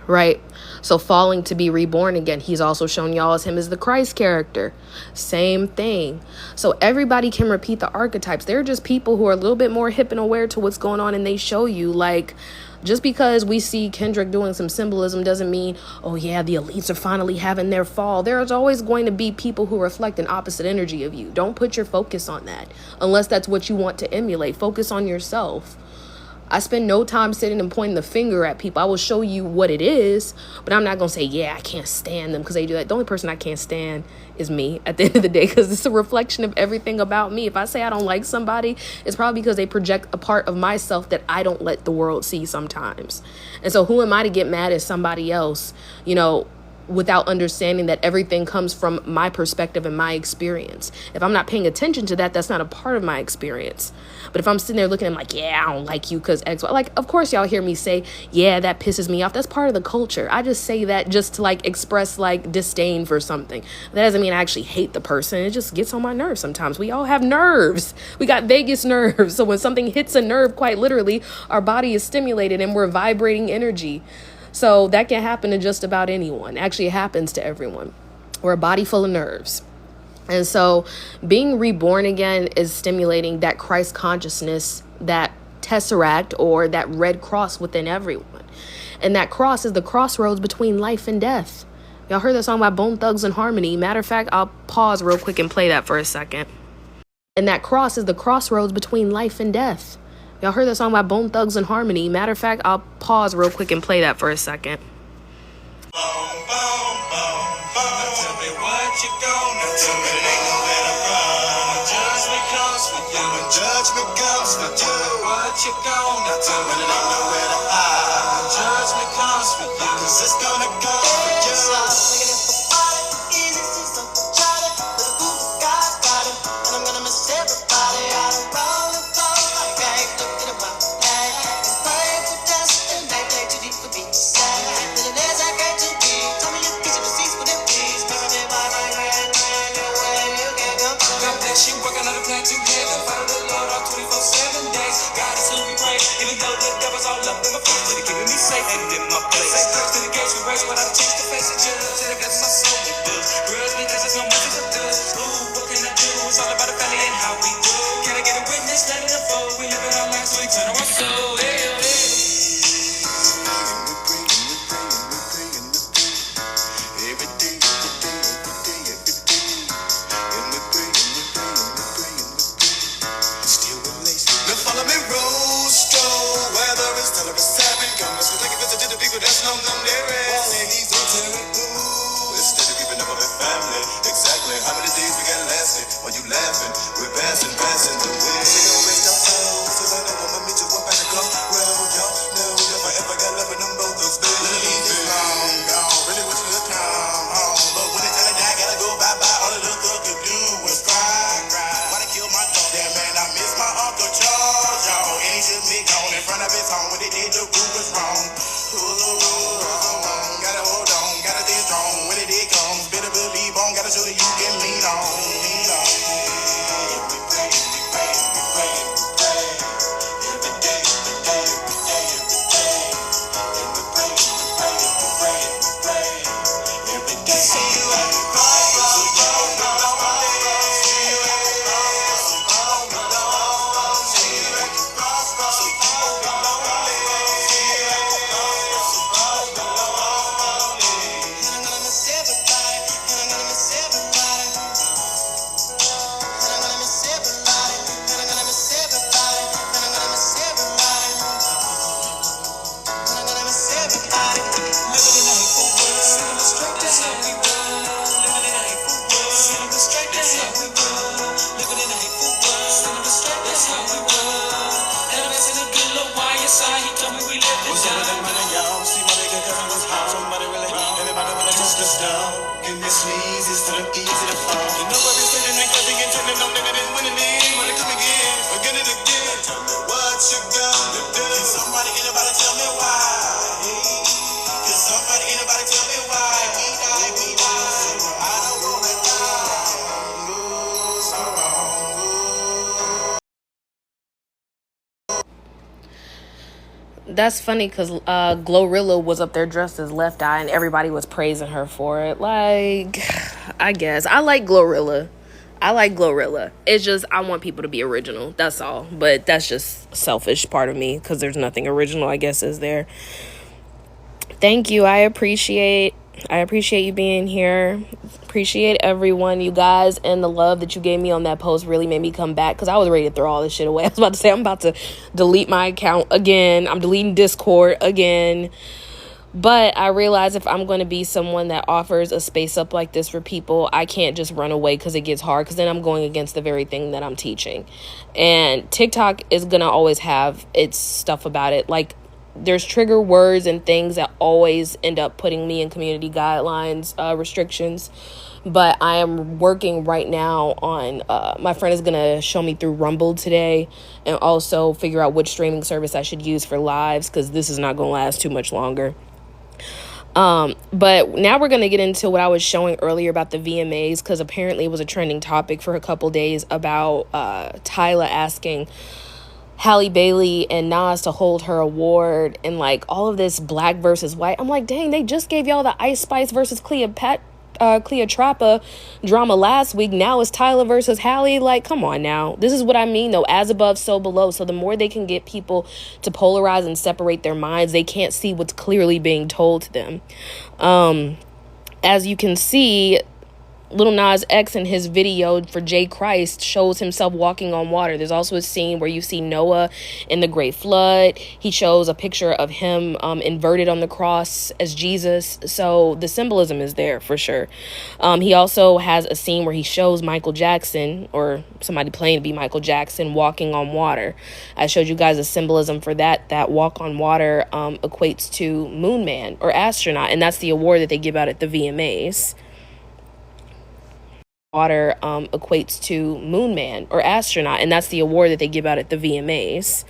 Right? So falling to be reborn again. He's also shown y'all as him as the Christ character. Same thing. So everybody can repeat the archetypes. They're just people who are a little bit more hip and aware to what's going on, and they show you, like, just because we see Kendrick doing some symbolism doesn't mean, oh yeah, the elites are finally having their fall. There's always going to be people who reflect an opposite energy of you. Don't put your focus on that unless that's what you want to emulate. Focus on yourself. I spend no time sitting and pointing the finger at people. I will show you what it is, but I'm not going to say, yeah, I can't stand them because they do that. The only person I can't stand is me at the end of the day, because it's a reflection of everything about me. If I say I don't like somebody, it's probably because they project a part of myself that I don't let the world see sometimes. And so who am I to get mad at somebody else, without understanding that everything comes from my perspective and my experience? If I'm not paying attention to that, that's not a part of my experience. But if I'm sitting there looking at them like, yeah, I don't like you because X, Y, like, of course y'all hear me say, yeah, that pisses me off. That's part of the culture. I just say that just to express disdain for something. That doesn't mean I actually hate the person. It just gets on my nerves sometimes. We all have nerves. We got vagus nerves. So when something hits a nerve, quite literally, our body is stimulated and we're vibrating energy. So that can happen to just about anyone. Actually, it happens to everyone. We're a body full of nerves. And so being reborn again is stimulating that Christ consciousness, that tesseract or that red cross within everyone. And that cross is the crossroads between life and death. Y'all heard that song by Bone Thugs and Harmony. Matter of fact, I'll pause real quick and play that for a second. And that cross is the crossroads between life and death. Y'all heard that song by Bone Thugs and Harmony. Matter of fact, I'll pause real quick and play that for a second. Even though the devil's all up in my face. That's funny because Glorilla was up there dressed as Left Eye and everybody was praising her for it. Like, I guess. I like Glorilla. It's just, I want people to be original. That's all. But that's just selfish part of me because there's nothing original, I guess, is there. Thank you. I appreciate you being here. Appreciate everyone, you guys, and the love that you gave me on that post really made me come back because I was ready to throw all this shit away. I was about to say I'm about to delete my account again. I'm deleting Discord again. But I realize if I'm going to be someone that offers a space up like this for people, I can't just run away because it gets hard, because then I'm going against the very thing that I'm teaching. And TikTok is going to always have its stuff about it. Like, there's trigger words and things that always end up putting me in community guidelines, restrictions. But I am working right now on, my friend is going to show me through Rumble today and also figure out which streaming service I should use for lives, because this is not going to last too much longer. But now we're going to get into what I was showing earlier about the VMAs, because apparently it was a trending topic for a couple days about Tyla asking Halle Bailey and Nas to hold her award, and like all of this black versus white. I'm like, dang, they just gave y'all the Ice Spice versus Cleopatra drama last week. Now it's Tyla versus Halle. Like, come on now. This is what I mean, though. As above, so below. So the more they can get people to polarize and separate their minds, they can't see what's clearly being told to them. As you can see, Lil Nas X in his video for J. Christ shows himself walking on water. There's also a scene where you see Noah in the Great Flood. He shows a picture of him inverted on the cross as Jesus. So the symbolism is there for sure. He also has a scene where he shows Michael Jackson, or somebody playing to be Michael Jackson, walking on water. I showed you guys a symbolism for that. That walk on water equates to Moon Man or astronaut, and that's the award that they give out at the VMAs. Water equates to Moon Man or astronaut, and that's the award that they give out at the VMAs.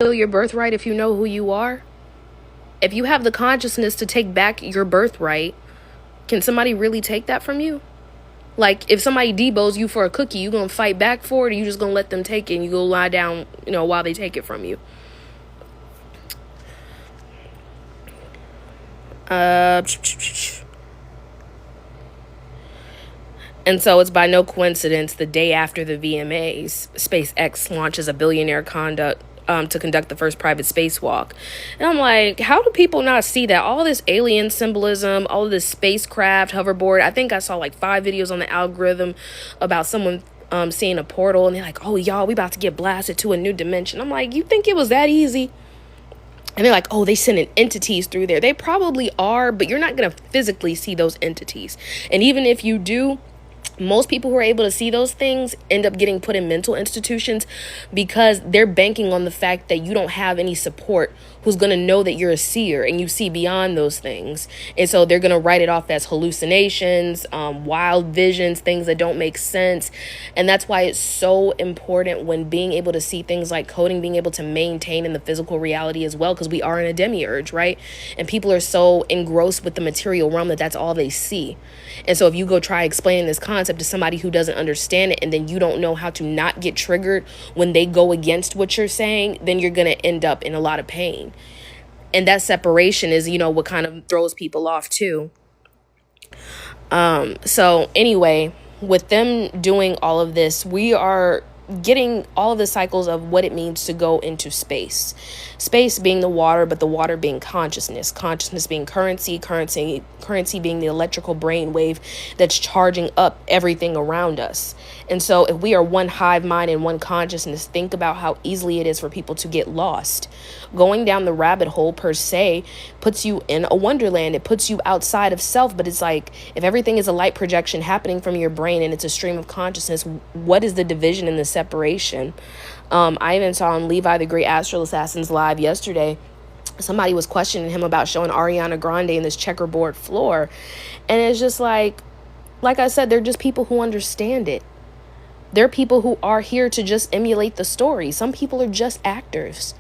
Feel your birthright if you know who you are. If you have the consciousness to take back your birthright, can somebody really take that from you? Like, if somebody deboes you for a cookie, you gonna fight back for it, or you just gonna let them take it and you go lie down, while they take it from you? And so it's by no coincidence the day after the VMAs, SpaceX launches a billionaire to conduct the first private spacewalk. And I'm like, how do people not see that? All this alien symbolism, all of this spacecraft, hoverboard. I think I saw like 5 videos on the algorithm about someone seeing a portal, and they're like, oh, y'all, we about to get blasted to a new dimension. I'm like, you think it was that easy? And they're like, oh, they sending entities through there. They probably are, but you're not going to physically see those entities. And even if you do, Most people who are able to see those things end up getting put in mental institutions because they're banking on the fact that you don't have any support who's going to know that you're a seer and you see beyond those things. And so they're going to write it off as hallucinations, wild visions, things that don't make sense. And that's why it's so important when being able to see things like coding, being able to maintain in the physical reality as well, because we are in a demiurge, right? And people are so engrossed with the material realm that that's all they see. And so if you go try explaining this concept to somebody who doesn't understand it, and then you don't know how to not get triggered when they go against what you're saying, then you're going to end up in a lot of pain. And that separation is, what kind of throws people off too. So anyway, with them doing all of this, we are getting all of the cycles of what it means to go into space. Space being the water, but the water being consciousness. Consciousness being currency being the electrical brain wave that's charging up everything around us. And so if we are one hive mind and one consciousness, think about how easily it is for people to get lost. Going down the rabbit hole per se puts you in a wonderland. It puts you outside of self, but it's like if everything is a light projection happening from your brain and it's a stream of consciousness, what is the division and the separation? I even saw on Levi the Great Astral Assassins live yesterday, somebody was questioning him about showing Ariana Grande in this checkerboard floor. And it's just like I said, they're just people who understand it. They're people who are here to just emulate the story. Some people are just actors.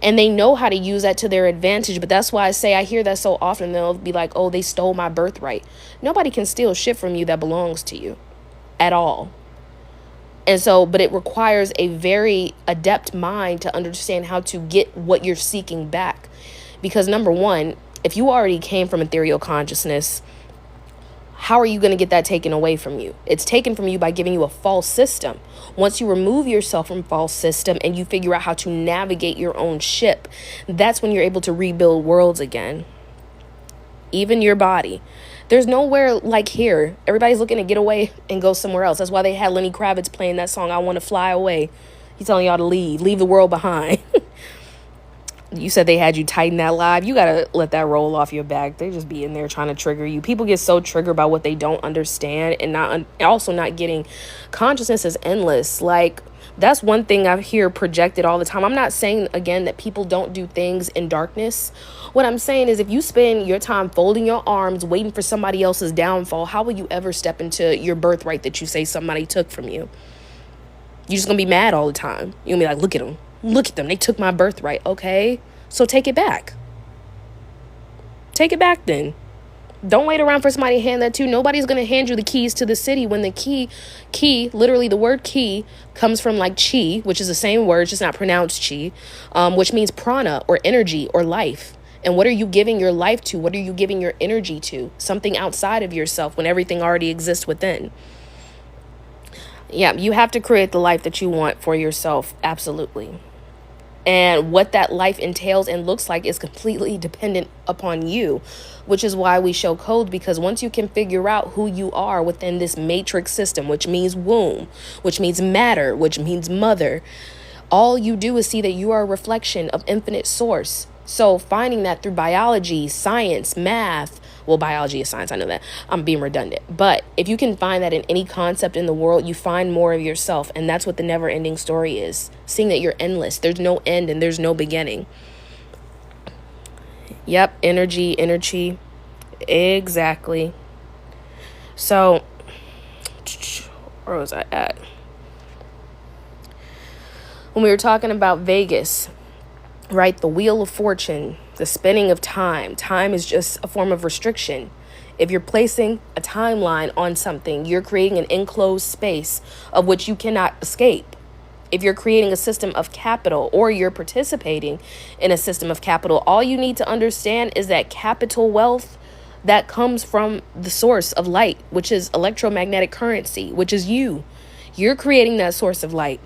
And they know how to use that to their advantage. But that's why I say I hear that so often. They'll be like, oh, they stole my birthright. Nobody can steal shit from you that belongs to you at all. And so, but it requires a very adept mind to understand how to get what you're seeking back. Because number one, if you already came from ethereal consciousness, how are you going to get that taken away from you? It's taken from you by giving you a false system. Once you remove yourself from false system and you figure out how to navigate your own ship, that's when you're able to rebuild worlds again. Even your body. There's nowhere like here. Everybody's looking to get away and go somewhere else. That's why they had Lenny Kravitz playing that song, I Want to Fly Away. He's telling y'all to leave the world behind. You said they had you tighten that live. You got to let that roll off your back. They just be in there trying to trigger you. People get so triggered by what they don't understand and also not getting consciousness is endless. Like, that's one thing I hear projected all the time. I'm not saying, again, that people don't do things in darkness. What I'm saying is if you spend your time folding your arms, waiting for somebody else's downfall, how will you ever step into your birthright that you say somebody took from you? You're just going to be mad all the time. You're going to be like, look at them. Look at them. They took my birthright. Okay, so take it back. Take it back then. Don't wait around for somebody to hand that to you. Nobody's going to hand you the keys to the city when the key, literally the word key comes from like chi, which is the same word, just not pronounced chi, which means prana or energy or life. And what are you giving your life to? What are you giving your energy to? Something outside of yourself when everything already exists within. Yeah, you have to create the life that you want for yourself. Absolutely. And what that life entails and looks like is completely dependent upon you, which is why we show code, because once you can figure out who you are within this matrix system, which means womb, which means matter, which means mother, all you do is see that you are a reflection of infinite source. So finding that through biology, science, math, well, biology is science, I know that. I'm being redundant. But if you can find that in any concept in the world, you find more of yourself. And that's what the never-ending story is. Seeing that you're endless. There's no end and there's no beginning. Yep, energy. Exactly. So, where was I at? When we were talking about Vegas, right? The wheel of fortune, the spinning of time. Time is just a form of restriction. If you're placing a timeline on something, you're creating an enclosed space of which you cannot escape. If you're creating a system of capital or you're participating in a system of capital, all you need to understand is that capital wealth, that comes from the source of light, which is electromagnetic currency, which is you. You're creating that source of light.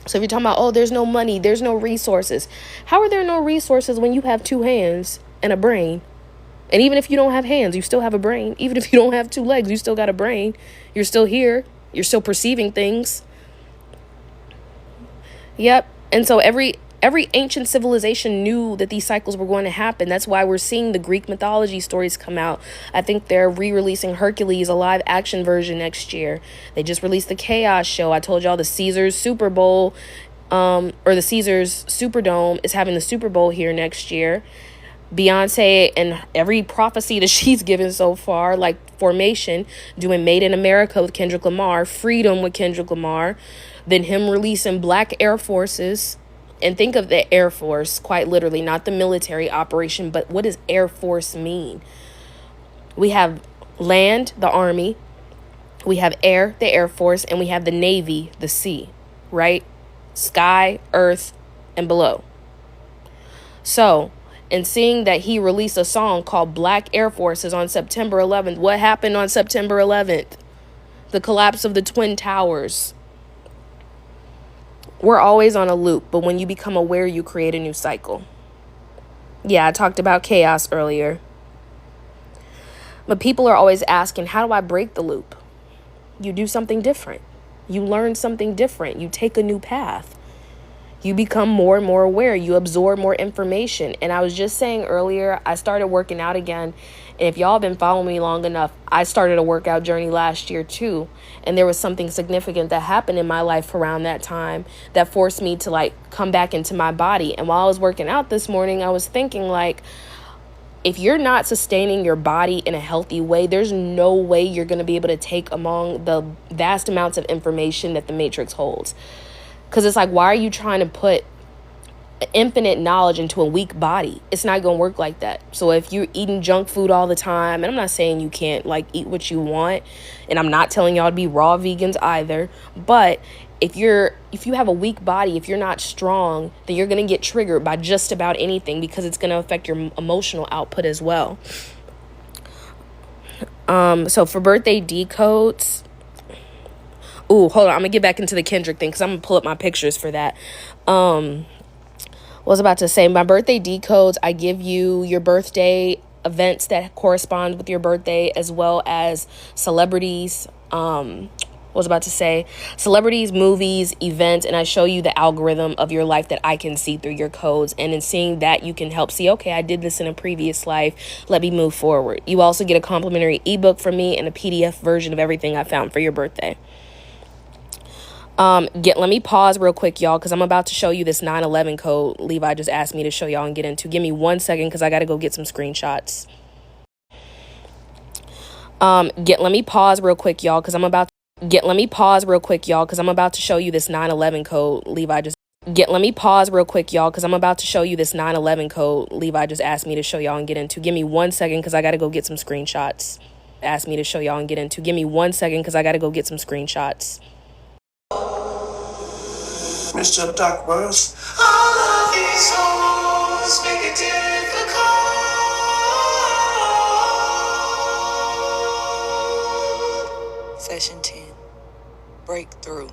So if you're talking about, oh, there's no money, there's no resources. How are there no resources when you have two hands and a brain? And even if you don't have hands, you still have a brain. Even if you don't have two legs, you still got a brain. You're still here. You're still perceiving things. Yep. And so Every ancient civilization knew that these cycles were going to happen. That's why we're seeing the Greek mythology stories come out. I think they're re-releasing Hercules, a live action version next year. They just released the Chaos show. I told y'all the Caesars Super Bowl, or the Caesars Superdome is having the Super Bowl here next year. Beyonce and every prophecy that she's given so far, like Formation, doing Made in America with Kendrick Lamar, Freedom with Kendrick Lamar, then him releasing Black Air Forces. And think of the Air Force, quite literally, not the military operation, but what does Air Force mean? We have land, the Army, we have air, the Air Force, and we have the Navy, the sea, right? Sky, earth, and below. So, and seeing that he released a song called Black Air Forces on September 11th, what happened on September 11th? The collapse of the Twin Towers. We're always on a loop, but when you become aware, you create a new cycle. Yeah, I talked about chaos earlier. But people are always asking, how do I break the loop? You do something different. You learn something different. You take a new path. You become more and more aware. You absorb more information. And I was just saying earlier, I started working out again. And if y'all have been following me long enough, I started a workout journey last year too. And there was something significant that happened in my life around that time that forced me to like come back into my body. And while I was working out this morning, I was thinking like, if you're not sustaining your body in a healthy way, there's no way you're going to be able to take among the vast amounts of information that the Matrix holds. Because it's like, why are you trying to put infinite knowledge into a weak body? It's not going to work like that. So if you're eating junk food all the time, and I'm not saying you can't like eat what you want, and I'm not telling y'all to be raw vegans either, but if you have a weak body, if you're not strong, then you're going to get triggered by just about anything because it's going to affect your emotional output as well. So for birthday decodes, ooh, hold on, I'm going to get back into the Kendrick thing because I'm going to pull up my pictures for that. Was about to say, my birthday decodes, I give you your birthday events that correspond with your birthday, as well as celebrities, celebrities, movies, events, and I show you the algorithm of your life that I can see through your codes. And in seeing that, you can help see, okay, I did this in a previous life. Let me move forward. You also get a complimentary ebook from me and a PDF version of everything I found for your birthday. Let me pause real quick, y'all, because I'm about to show you this 9/11 code Levi just asked me to show y'all and get into. Give me 1 second because I got to go get some screenshots. Let me pause real quick, y'all, because I'm about to show you this 9/11 code Levi just let me pause real quick, y'all, because I'm about to show you this 9/11 code Levi just asked me to show y'all and get into. Give me 1 second because I got to go get some screenshots. Give me 1 second because I got to go get some screenshots. Mr. Duckworth. All of these hoes make it difficult. Session 10. Breakthrough.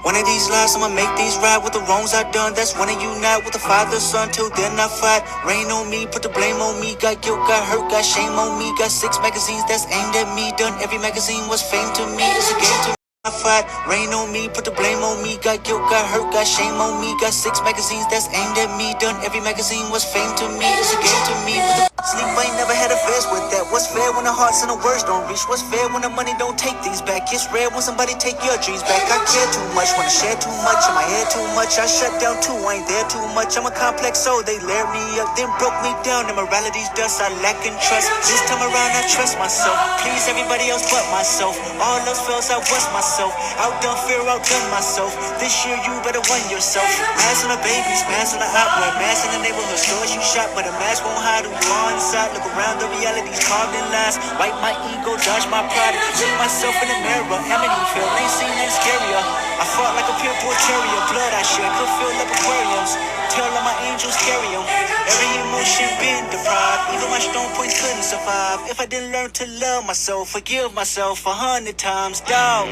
One of these lives, I'ma make these right with the wrongs I done. That's when I unite with the father, son. Till then I fight. Rain on me, put the blame on me. Got guilt, got hurt, got shame on me. Got 6 magazines that's aimed at me. Done every magazine was fame to me. It's a game to me. I fight. Rain on me, put the blame on me. Got guilt, got hurt, got shame on me. Got 6 magazines that's aimed at me. Done every magazine was fame to me. It's a game to me. Sleep, I ain't never had affairs with that. What's fair when the hearts and the words don't reach? What's fair when the money don't take things back? It's rare when somebody take your dreams back. I care too much, wanna share too much. In my head too much, I shut down too. I ain't there too much. I'm a complex soul. They layered me up, then broke me down. Immorality's dust, I lack in trust. This time around, I trust myself. Please everybody else but myself. All else fails, I was myself. Outdone fear, outdone myself. This year you better run yourself. Mass on the babies, mass on the outward, mass in the neighborhood stores you shop, but a mask won't hide who you are inside. Look around, the reality's carved in lies. Wipe my ego, dodge my pride. Look myself in the mirror. Amity feel, ain't seen nothing scarier. I fought like a pure poor terrier. Blood I shed, could fill up aquariums. Tell all my angels carry 'em. Every emotion been deprived. Even my strong points couldn't survive. If I didn't learn to love myself, forgive myself 100 times, dog.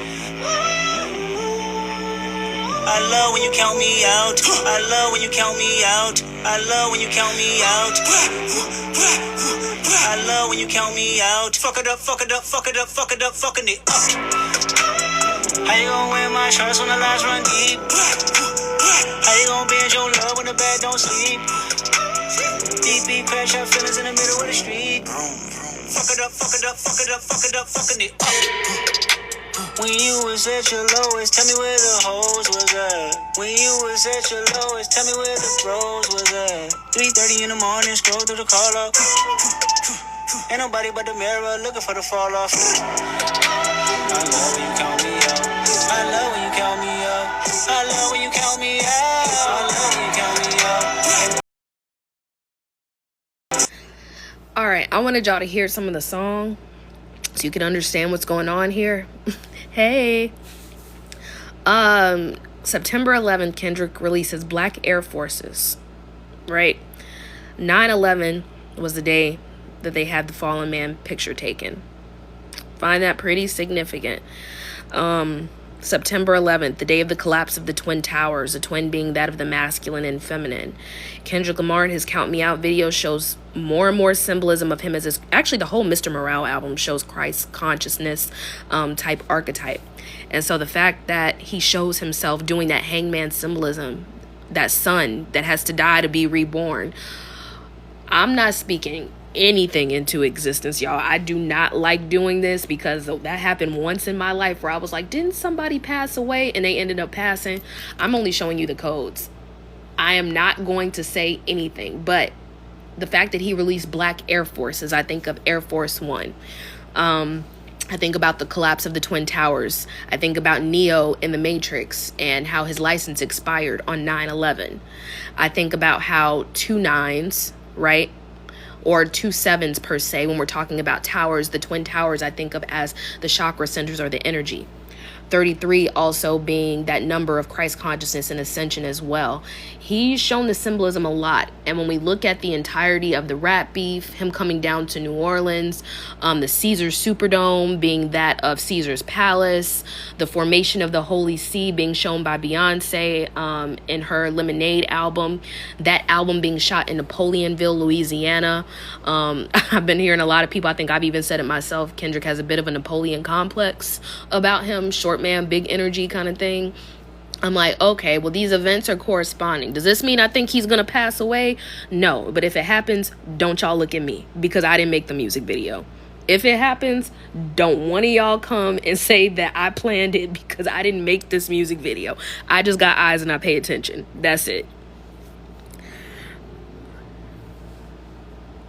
I love when you count me out. I love when you count me out. I love when you count me out. I love when you count me out. Fuck it up, fuck it up, fuck it up, fuck it up, fucking it up. How you gon' win my trust when the last run deep? How you gon' bend your love when the bed don't sleep? Deep crash out feelings in the middle of the street. Fuck it up, fuck it up, fuck it up, fuck it up, fucking it up. When you was at your lowest, tell me where the hoes was at. When you was at your lowest, tell me where the bros was at. 3:30 in the morning, scroll through the call up. Ain't nobody but the mirror looking for the fall off. I love when you count me up. I love when you count me up. I love when you count me up. I love when you count me up. All right, I wanted y'all to hear some of the song so you can understand what's going on here. Hey. September 11th, Kendrick releases Black Air Forces, right? 9/11 was the day that they had the fallen man picture taken. Find that pretty significant. September 11th, the day of the collapse of the Twin Towers, the twin being that of the masculine and feminine. Kendrick Lamar in his Count Me Out video shows more and more symbolism of him as his, actually the whole Mr. Morale album shows Christ consciousness type archetype. And so the fact that he shows himself doing that hangman symbolism, that son that has to die to be reborn, I'm not speaking anything into existence, y'all. I do not like doing this because that happened once in my life where I was like, didn't somebody pass away? And they ended up passing. I'm only showing you the codes. I am not going to say anything, but the fact that he released Black Air Forces, I think of Air Force One. I think about the collapse of the Twin Towers. I think about Neo in the Matrix and how his license expired on 9/11. I think about how 2 9s, right? Or 2 7s per se, when we're talking about towers, the Twin Towers I think of as the chakra centers or the energy. 33 also being that number of Christ consciousness and ascension as well. He's shown the symbolism a lot. And when we look at the entirety of the rap beef, him coming down to New Orleans, the Caesars Superdome being that of Caesar's Palace, the formation of the Holy See being shown by Beyonce in her Lemonade album, that album being shot in Napoleonville, Louisiana. I've been hearing a lot of people, I think I've even said it myself, Kendrick has a bit of a Napoleon complex about him, short man, big energy kind of thing. I'm like, okay, well, these events are corresponding. Does this mean I think he's gonna pass away? No, but if it happens, don't y'all look at me because I didn't make the music video. If it happens, don't one of y'all come and say that I planned it because I didn't make this music video. I just got eyes and I pay attention. That's it.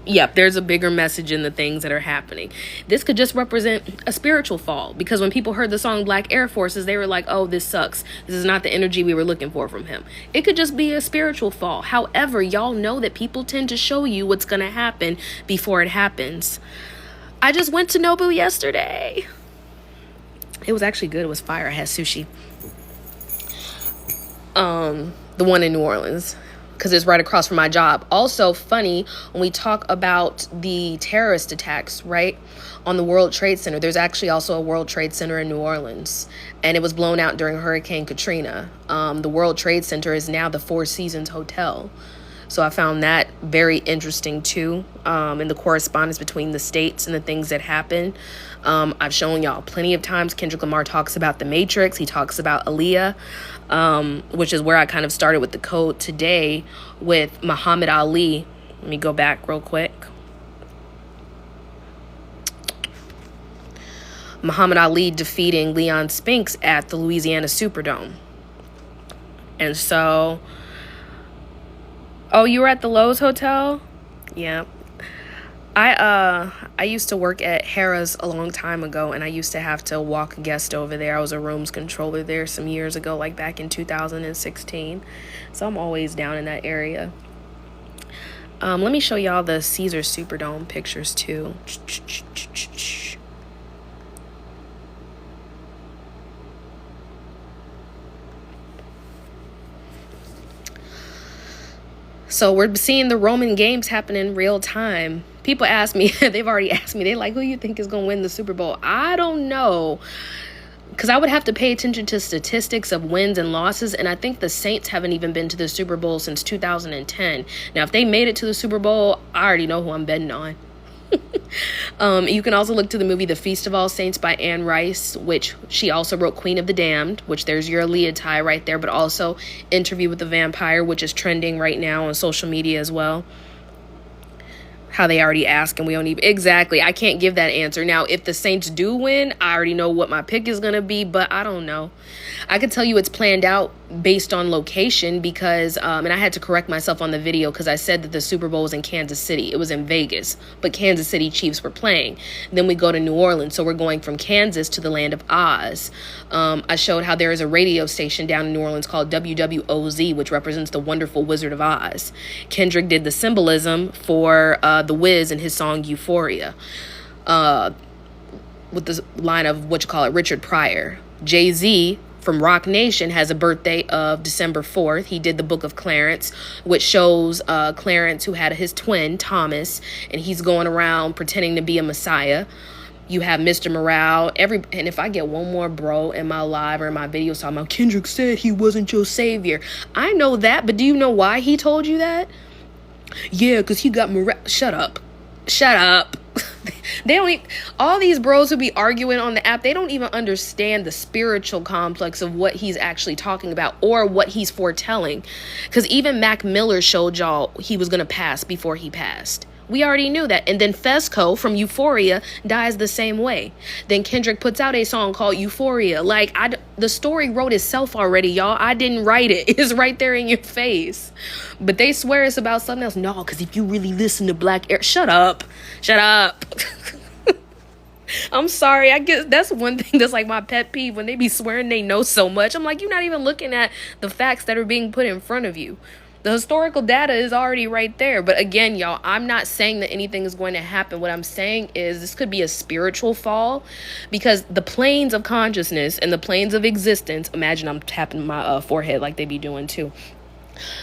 Yep, there's a bigger message in the things that are happening. This could just represent a spiritual fall because when people heard the song Black Air Forces, they were like, oh, this sucks. This is not the energy we were looking for from him. It could just be a spiritual fall. However, y'all know that people tend to show you what's going to happen before it happens. I just went to Nobu yesterday. It was actually good. It was fire. I had sushi. The one in New Orleans, because it's right across from my job. Also funny, when we talk about the terrorist attacks, right, on the World Trade Center, there's actually also a World Trade Center in New Orleans, and it was blown out during Hurricane Katrina. The World Trade Center is now the Four Seasons Hotel. So I found that very interesting too, in the correspondence between the states and the things that happen. I've shown y'all plenty of times Kendrick Lamar talks about the Matrix. He talks about Aaliyah, which is where I kind of started with the code today with Muhammad Ali. Let me go back real quick. Muhammad Ali defeating Leon Spinks at the Louisiana Superdome. And so... Oh, you were at the Lowe's Hotel? Yeah. I used to work at Harrah's a long time ago, and I used to have to walk a guest over there. I was a rooms controller there some years ago, like back in 2016. So I'm always down in that area. Let me show y'all the Caesar Superdome pictures too. So we're seeing the Roman games happen in real time. People ask me, they've already asked me, they're like, who you think is going to win the Super Bowl? I don't know. Because I would have to pay attention to statistics of wins and losses. And I think the Saints haven't even been to the Super Bowl since 2010. Now, if they made it to the Super Bowl, I already know who I'm betting on. You can also look to the movie The Feast of All Saints by Anne Rice, which she also wrote Queen of the Damned, which there's your Aaliyah tie right there, but also Interview with the Vampire, which is trending right now on social media as well. How they already ask and we don't even... Exactly. I can't give that answer. Now, if the Saints do win, I already know what my pick is going to be, but I don't know. I could tell you it's planned out based on location because, and I had to correct myself on the video because I said that the Super Bowl was in Kansas City. It was in Vegas, but Kansas City Chiefs were playing. Then we go to New Orleans, so we're going from Kansas to the land of Oz. I showed how there is a radio station down in New Orleans called WWOZ, which represents the wonderful Wizard of Oz. Kendrick did the symbolism for The Wiz in his song Euphoria, with the line of Richard Pryor. Jay-Z from Rock Nation has a birthday of December 4th. He did the Book of Clarence, which shows Clarence, who had his twin, Thomas, and he's going around pretending to be a messiah. You have Mr. Morale. And if I get one more bro in my live or in my videos talking about Kendrick said he wasn't your savior. I know that, but do you know why he told you that? Yeah, because he got Shut up. They don't even, all these bros who be arguing on the app, they don't even understand the spiritual complex of what he's actually talking about or what he's foretelling. Because even Mac Miller showed y'all he was going to pass before he passed. We already knew that. And then Fesco from Euphoria dies the same way. Then Kendrick puts out a song called Euphoria. Like, the story wrote itself already, y'all. I didn't write it. It's right there in your face. But they swear it's about something else. No, because if you really listen to Black Air... Shut up. I'm sorry. I guess that's one thing that's like my pet peeve when they be swearing they know so much. I'm like, you're not even looking at the facts that are being put in front of you. The historical data is already right there. But again, y'all, I'm not saying that anything is going to happen. What I'm saying is this could be a spiritual fall because the planes of consciousness and the planes of existence, imagine I'm tapping my forehead like they be doing too.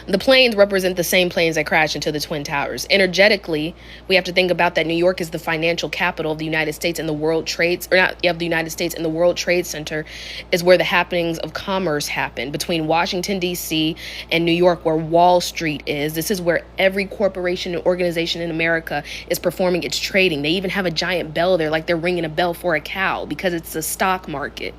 The planes represent the same planes that crashed into the Twin Towers. Energetically, we have to think about that New York is the financial capital of the United States and the World Trade, of the United States, and the World Trade Center is where the happenings of commerce happen between Washington, D.C. and New York, where Wall Street is. This is where every corporation and organization in America is performing its trading. They even have a giant bell there, like they're ringing a bell for a cow because it's the stock market.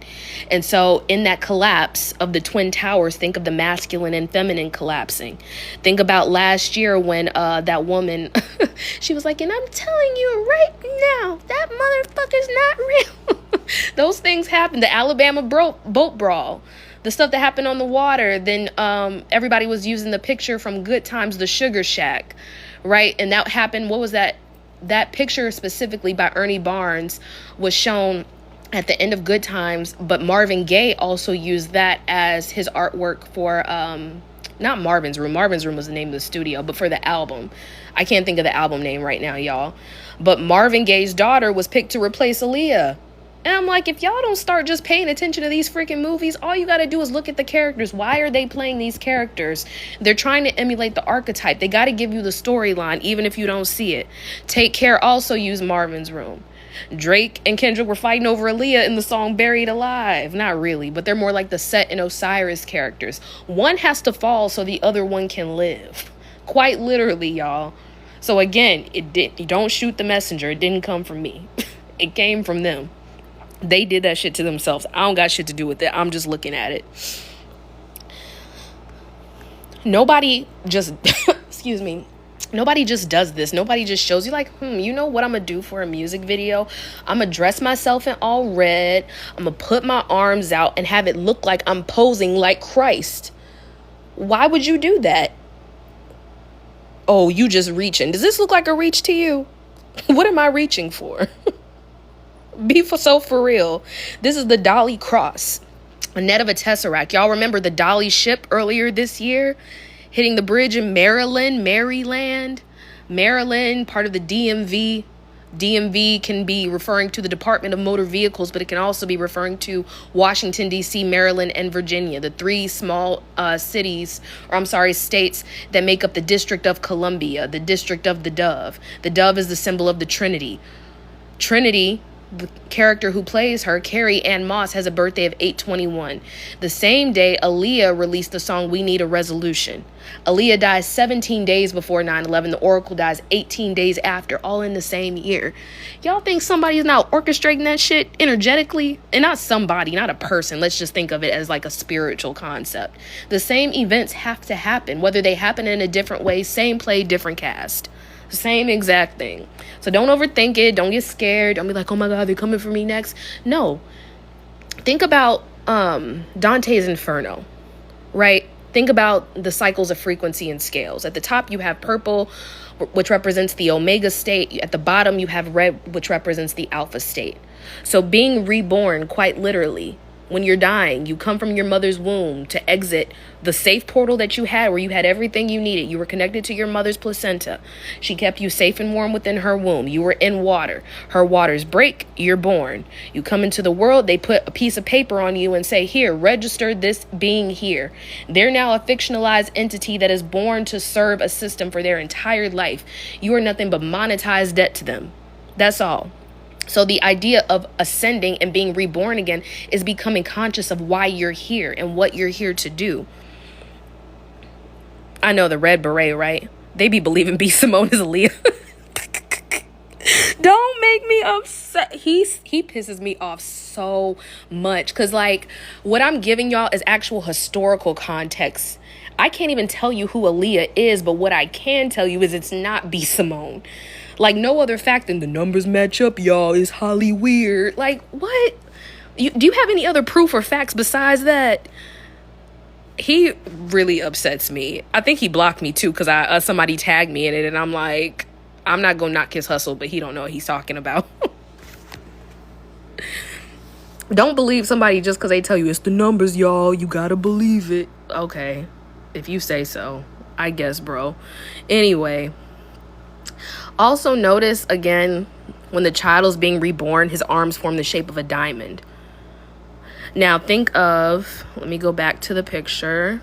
And so in that collapse of the Twin Towers, think of the masculine and feminine collapsing. Think about last year when that woman, she was like, and I'm telling you right now, that motherfucker's not real. Those things happen. The Alabama boat brawl, the stuff that happened on the water. Then everybody was using the picture from Good Times, the Sugar Shack, right? And that happened. What was that? That picture specifically by Ernie Barnes was shown at the end of Good Times, but Marvin Gaye also used that as his artwork for not Marvin's Room. Marvin's Room was the name of the studio, but for the album. I can't think of the album name right now, y'all. But Marvin Gaye's daughter was picked to replace Aaliyah. And I'm like, if y'all don't start just paying attention to these freaking movies, all you got to do is look at the characters. Why are they playing these characters? They're trying to emulate the archetype. They got to give you the storyline, even if you don't see it. Take Care also used Marvin's Room. Drake and Kendrick were fighting over Aaliyah in the song Buried Alive. Not really, but they're more like the Set and Osiris characters. One has to fall so the other one can live. Quite literally, y'all. So again, you don't shoot the messenger. It didn't come from me. It came from them. They did that shit to themselves. I don't got shit to do with it. I'm just looking at it. Nobody just, excuse me. Nobody just does this. Nobody just shows you like, you know what I'm going to do for a music video? I'm going to dress myself in all red. I'm going to put my arms out and have it look like I'm posing like Christ. Why would you do that? Oh, you just reaching. Does this look like a reach to you? What am I reaching for? Be so for real. This is the Dolly Cross, a net of a tesseract. Y'all remember the Dolly ship earlier this year? Hitting the bridge in Maryland, part of the DMV. DMV can be referring to the Department of Motor Vehicles, but it can also be referring to Washington, D.C., Maryland, and Virginia, the three small states that make up the District of Columbia, the District of the Dove. The dove is the symbol of the Trinity. Trinity the character who plays her, Carrie Ann Moss, has a birthday of 8/21. The same day, Aaliyah released the song We Need a Resolution. Aaliyah dies 17 days before 9/11. The Oracle dies 18 days after, all in the same year. Y'all think somebody's not orchestrating that shit energetically? And not somebody, not a person. Let's just think of it as like a spiritual concept. The same events have to happen, whether they happen in a different way, same play, different cast. Same exact thing. So don't overthink it. Don't get scared. Don't be like, oh my God, they're coming for me next. No. Think about Dante's Inferno, right? Think about the cycles of frequency and scales. At the top, you have purple, which represents the omega state. At the bottom, you have red, which represents the alpha state. So being reborn, quite literally, when you're dying, you come from your mother's womb to exit the safe portal that you had, where you had everything you needed. You were connected to your mother's placenta. She kept you safe and warm within her womb. You were in water. Her waters break, you're born. You come into the world, they put a piece of paper on you and say, here, register this being here. They're now a fictionalized entity that is born to serve a system for their entire life. You are nothing but monetized debt to them. That's all. So the idea of ascending and being reborn again is becoming conscious of why you're here and what you're here to do. I know the red beret, right? They be believing B. Simone is Aaliyah. Don't make me upset. He pisses me off so much. Because, like, what I'm giving y'all is actual historical context. I can't even tell you who Aaliyah is, but what I can tell you is it's not B. Simone. Like, no other fact than the numbers match up, y'all, is highly weird. Like, what? Do you have any other proof or facts besides that? He really upsets me. I think he blocked me, too, because somebody tagged me in it, and I'm like, I'm not going to knock his hustle, but he don't know what he's talking about. Don't believe somebody just because they tell you it's the numbers, y'all. You got to believe it. Okay, if you say so, I guess, bro. Anyway. Also notice, again, when the child is being reborn, his arms form the shape of a diamond. Now think of, let me go back to the picture.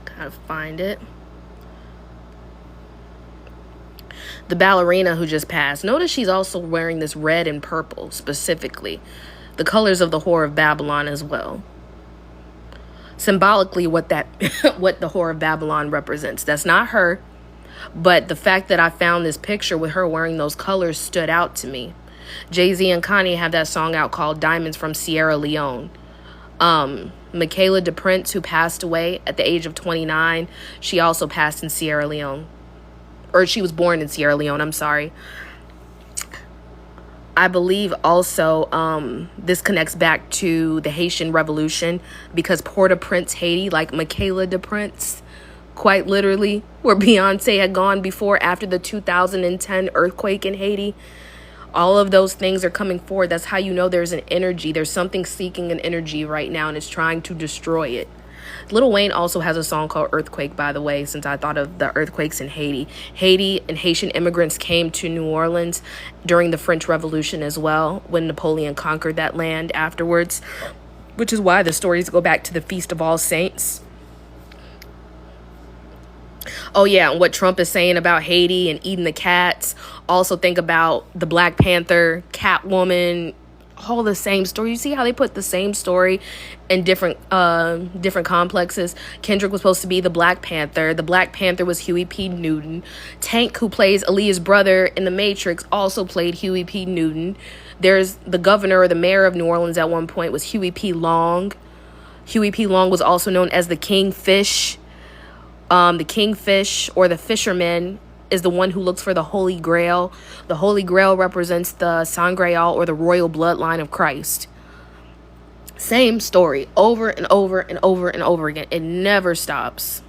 Gotta find it. The ballerina who just passed. Notice she's also wearing this red and purple specifically. The colors of the Whore of Babylon as well. Symbolically, what the Whore of Babylon represents. That's not her, but the fact that I found this picture with her wearing those colors stood out to me. Jay-Z and Kanye have that song out called Diamonds from Sierra Leone. Michaela DePrince, who passed away at the age of 29, she also passed in Sierra Leone. Or she was born in Sierra Leone, I'm sorry. I believe also this connects back to the Haitian Revolution, because Port-au-Prince, Haiti, like Michaela DePrince, quite literally, where Beyonce had gone before, after the 2010 earthquake in Haiti. All of those things are coming forward. That's how you know there's an energy. There's something seeking an energy right now, and it's trying to destroy it. Lil Wayne also has a song called Earthquake, by the way, since I thought of the earthquakes in Haiti. Haiti and Haitian immigrants came to New Orleans during the French Revolution as well, when Napoleon conquered that land afterwards, which is why the stories go back to the Feast of All Saints. Oh, yeah, and what Trump is saying about Haiti and eating the cats. Also think about the Black Panther, Catwoman, all the same story. You see how they put the same story in different complexes. Kendrick was supposed to be the Black Panther. The Black Panther was Huey P. Newton. Tank, who plays Aaliyah's brother in The Matrix, also played Huey P. Newton. There's the governor or the mayor of New Orleans at one point was Huey P. Long. Huey P. Long was also known as the Kingfish. The Kingfish, or the fisherman, is the one who looks for the Holy Grail. The Holy Grail represents the Sangreal, or the royal bloodline of Christ. Same story over and over and over and over again. It never stops.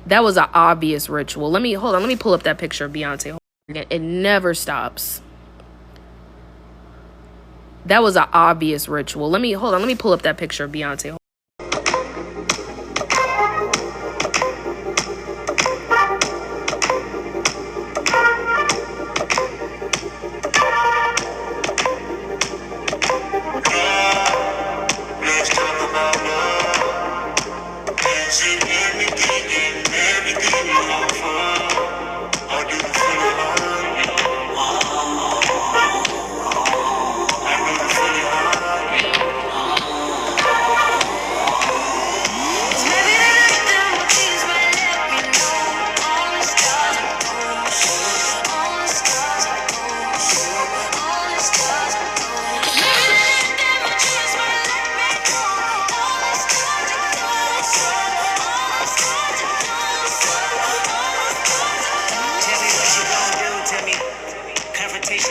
That was an obvious ritual. Let me pull up that picture of Beyonce. Again, it never stops. That was an obvious ritual. Let me pull up that picture of Beyonce. Let's talk about love.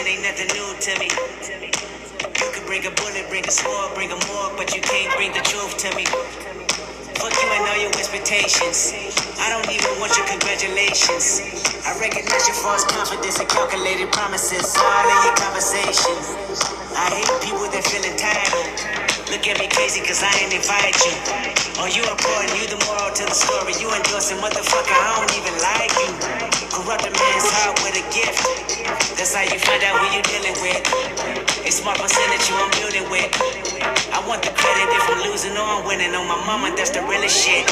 Ain't nothing new to me. You can bring a bullet, bring a sword, bring a morgue, but you can't bring the truth to me. Fuck you and all your expectations. I don't even want your congratulations. I recognize your false confidence and calculated promises all in your conversation. I hate people that feel entitled. Look at me crazy cause I ain't invite you. Oh, you important, you the moral to the story. You endorsing, motherfucker, I don't even like you. Corrupt a man's heart with a gift. That's how you find out who you dealing with. A smart percentage you I'm building with. I want the credit if I'm losing or I'm winning. On my mama, that's the realest shit.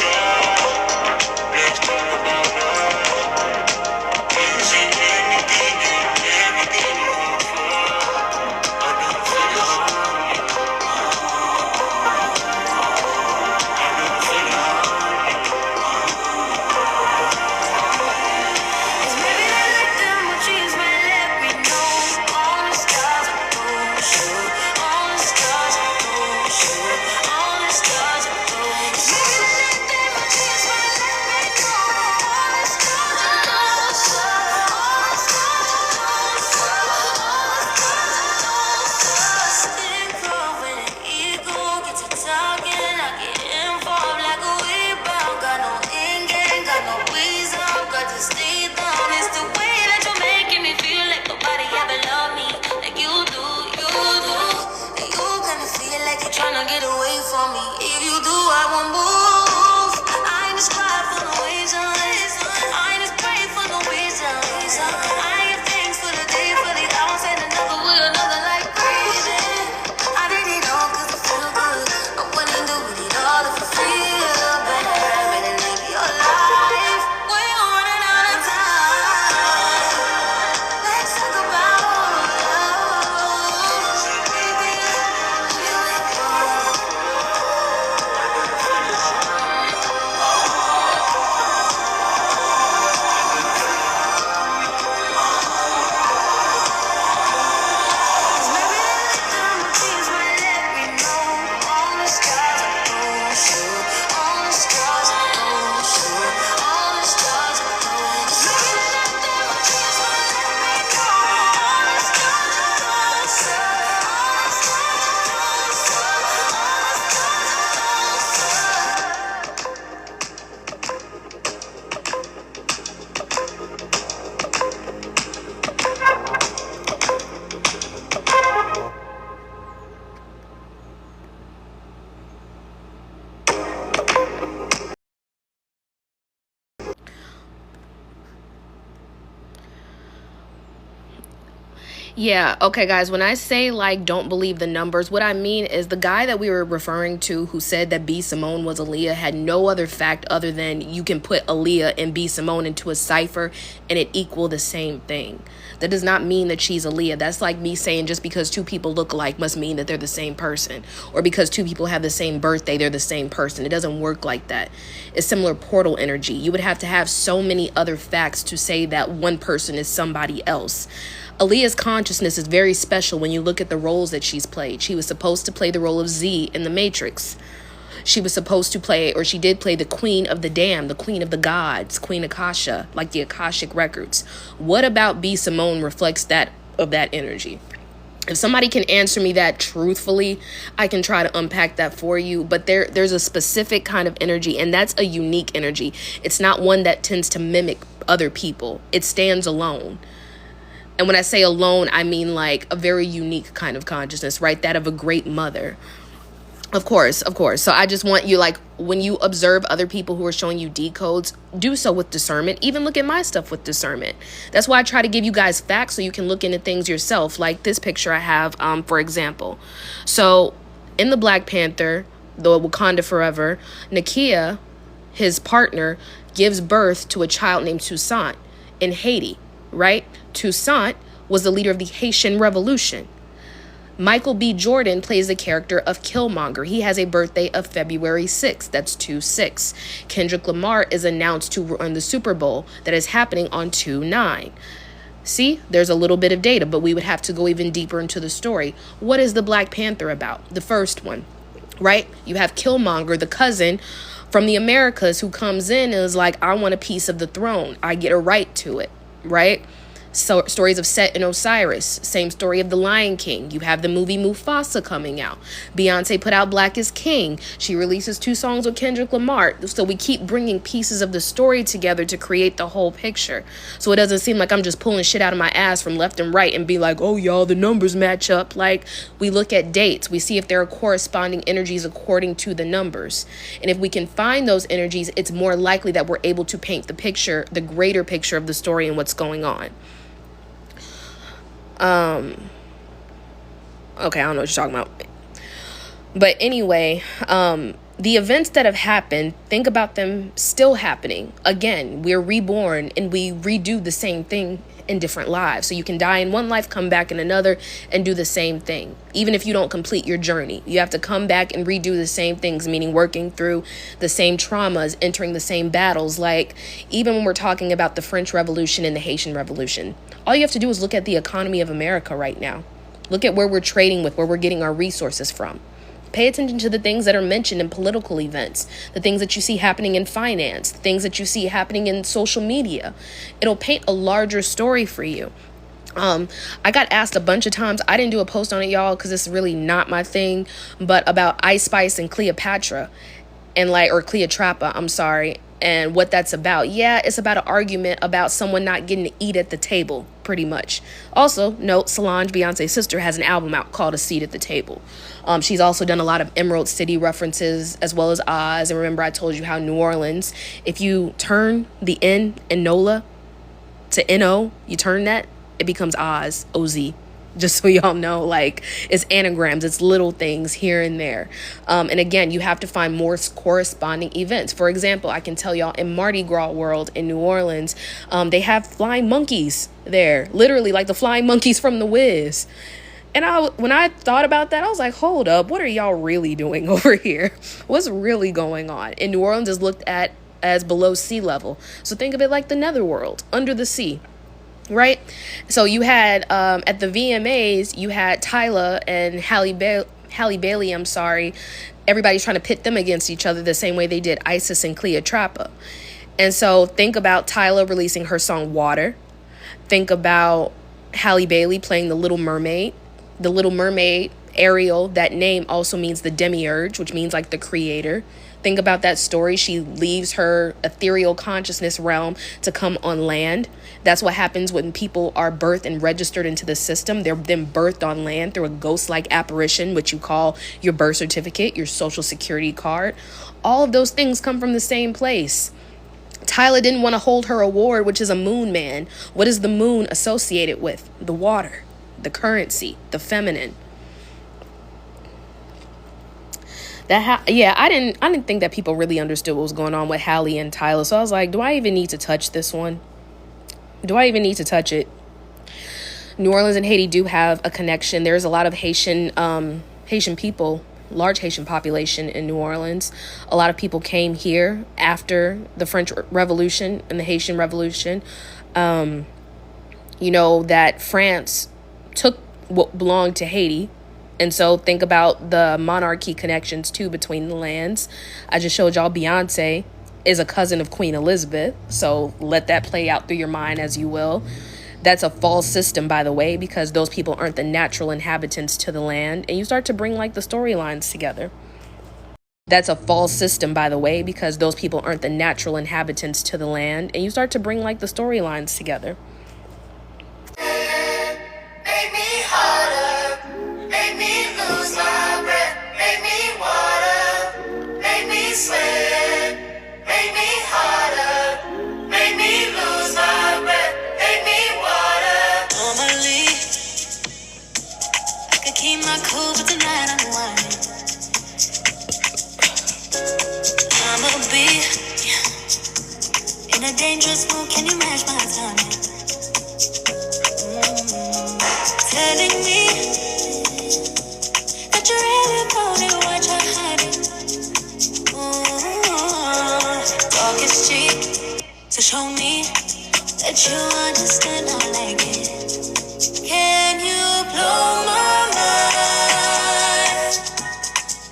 Yeah, okay, guys, when I say, like, don't believe the numbers, what I mean is the guy that we were referring to who said that B. Simone was Aaliyah had no other fact other than you can put Aaliyah and B. Simone into a cipher and it equal the same thing. That does not mean that she's Aaliyah. That's like me saying just because two people look alike must mean that they're the same person. Or because two people have the same birthday, they're the same person. It doesn't work like that. It's similar portal energy. You would have to have so many other facts to say that one person is somebody else. Aaliyah's consciousness is very special when you look at the roles that she's played. She was supposed to play the role of Z in The Matrix. She was supposed to play, or she did play, the Queen of the Damned, the Queen of the Gods, Queen Akasha, like the Akashic Records. What about B. Simone reflects that of that energy? If somebody can answer me that truthfully, I can try to unpack that for you. But there's a specific kind of energy, and that's a unique energy. It's not one that tends to mimic other people. It stands alone. And when I say alone, I mean like a very unique kind of consciousness, right? That of a great mother. Of course. So I just want you, like, when you observe other people who are showing you decodes, do so with discernment. Even look at my stuff with discernment. That's why I try to give you guys facts so you can look into things yourself. Like this picture I have, for example. So in the Black Panther, the Wakanda Forever, Nakia, his partner, gives birth to a child named Toussaint in Haiti, right? Toussaint was the leader of the Haitian Revolution. Michael B. Jordan plays the character of Killmonger. He has a birthday of February 6th. That's 2/6. Kendrick Lamar is announced to run the Super Bowl that is happening on 2/9. See, there's a little bit of data, but we would have to go even deeper into the story. What is the Black Panther about? The first one, right? You have Killmonger, the cousin from the Americas, who comes in and is like, I want a piece of the throne. I get a right to it, right? So, stories of Set and Osiris. Same story of The Lion King. You have the movie Mufasa coming out. Beyonce put out Black is King. She releases 2 songs with Kendrick Lamar. So we keep bringing pieces of the story together to create the whole picture. So it doesn't seem like I'm just pulling shit out of my ass from left and right and be like, oh, y'all, the numbers match up. Like, we look at dates. We see if there are corresponding energies according to the numbers. And if we can find those energies, it's more likely that we're able to paint the picture, the greater picture of the story and what's going on. Okay, I don't know what you're talking about. But anyway, the events that have happened, think about them still happening. Again, we're reborn and we redo the same thing in different lives. So you can die in one life, come back in another, and do the same thing. Even if you don't complete your journey, you have to come back and redo the same things, meaning working through the same traumas, entering the same battles. Like, even when we're talking about the French Revolution and the Haitian Revolution, all you have to do is look at the economy of America right now. Look at where we're trading with, where we're getting our resources from. Pay attention to the things that are mentioned in political events, the things that you see happening in finance, the things that you see happening in social media. It'll paint a larger story for you. I got asked a bunch of times, I didn't do a post on it, y'all, because it's really not my thing, but about Ice Spice and Cleopatra and or Cleotrapa, I'm sorry, and what that's about. Yeah, it's about an argument about someone not getting to eat at the table, pretty much. Also, note, Solange, Beyonce's sister, has an album out called A Seat at the Table. She's also done a lot of Emerald City references, as well as Oz. And remember, I told you how New Orleans, if you turn the N in NOLA to N-O, you turn that, it becomes Oz, O-Z. Just so y'all know, like, it's anagrams, it's little things here and there. And again, you have to find more corresponding events. For example, I can tell y'all in Mardi Gras world in New Orleans, they have flying monkeys there, literally like the flying monkeys from The Wiz. And when I thought about that, I was like, hold up, what are y'all really doing over here? What's really going on? And New Orleans is looked at as below sea level. So think of it like the netherworld, under the sea. Right? So you had, at the VMAs, you had Tyla and Halle Bailey, everybody's trying to pit them against each other the same way they did Isis and Cleopatra. And so think about Tyla releasing her song Water. Think about Halle Bailey playing The Little Mermaid. The Little Mermaid, Ariel, that name also means the demiurge, which means like the creator. Think about that story. She leaves her ethereal consciousness realm to come on land. That's what happens when people are birthed and registered into the system. They're then birthed on land through a ghost-like apparition, which you call your birth certificate, your social security card. All of those things come from the same place. Tyla didn't want to hold her award, which is a moon man. What is the moon associated with? The water, the currency, the feminine. I didn't think that people really understood what was going on with Halle and Tyla. So I was like, do I even need to touch this one? Do I even need to touch it? New Orleans and Haiti do have a connection. There's a lot of Haitian people, large Haitian population in New Orleans. A lot of people came here after the French Revolution and the Haitian Revolution. That France took what belonged to Haiti. And so think about the monarchy connections, too, between the lands. I just showed y'all Beyonce is a cousin of Queen Elizabeth. So let that play out through your mind as you will. That's a false system, by the way, because those people aren't the natural inhabitants to the land. And you start to bring the storylines together. That's a false system, by the way, because those people aren't the natural inhabitants to the land. And you start to bring the storylines together. Make me harder, make me lose my breath, make me water, make me sweat, make me harder, make me lose my breath, make me water. Normally, I could keep my cool, but tonight I'm whining. I'ma be a dangerous mood, can you match my timing? Telling me that you really about it, what you're hiding. Talk is cheap, so show me that you understand I like it. Can you blow my mind?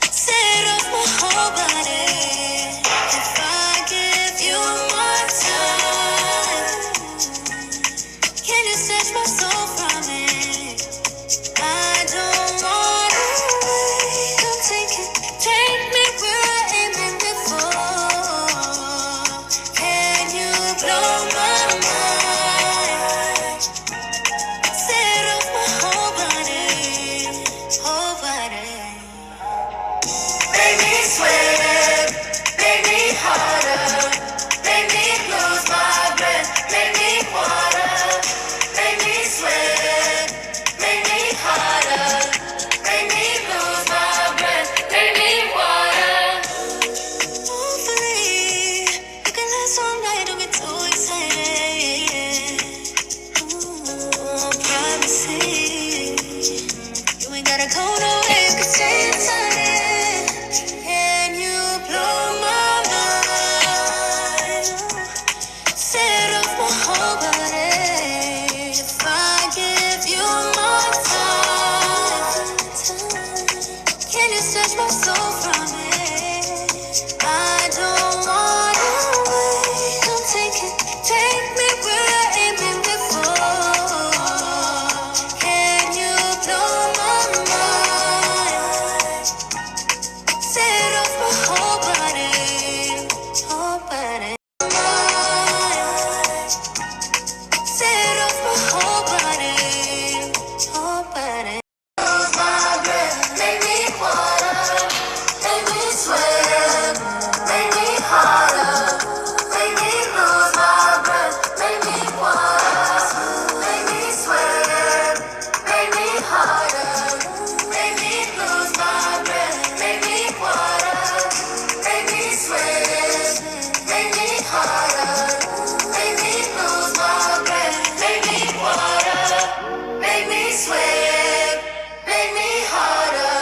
Set off my whole body. If I give you more time, can you snatch my soul from it? I don't wanna wait. Come take me where I ain't been before. Can you blow my mind? Set off my whole body, whole body. Make me sweat, make me harder, make me lose my breath, make me water, make me sweat, make me harder, make me lose my breath, make me water. Hopefully, you can last all night, don't get too excited. Privacy, you ain't gotta go nowhere, you can stay inside it. Can you blow my mind? Set off my whole body. If I give you more time, can you snatch my soul from it? I don't wanna wait. Come take me where I ain't been before. Can you blow my mind? Set off my whole body, whole body. Set off my whole body, whole body. Lose my breath, make me water, make me sweat, make me harder, make me lose my breath, make me water, make me sweat, make me harder, make me lose my breath, make me water, make me sweat, make me harder, make me lose my breath, make me water, make me sweat, make me harder,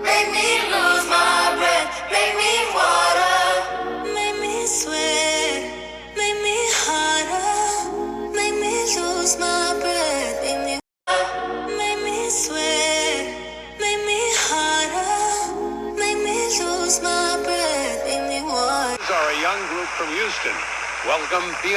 make me lose my breath, make me water, make me sweat, make me harder, make me lose my breath, make me sweat, make me harder, make me lose my breath, make me water. Are a young group from Houston. Welcome beyond.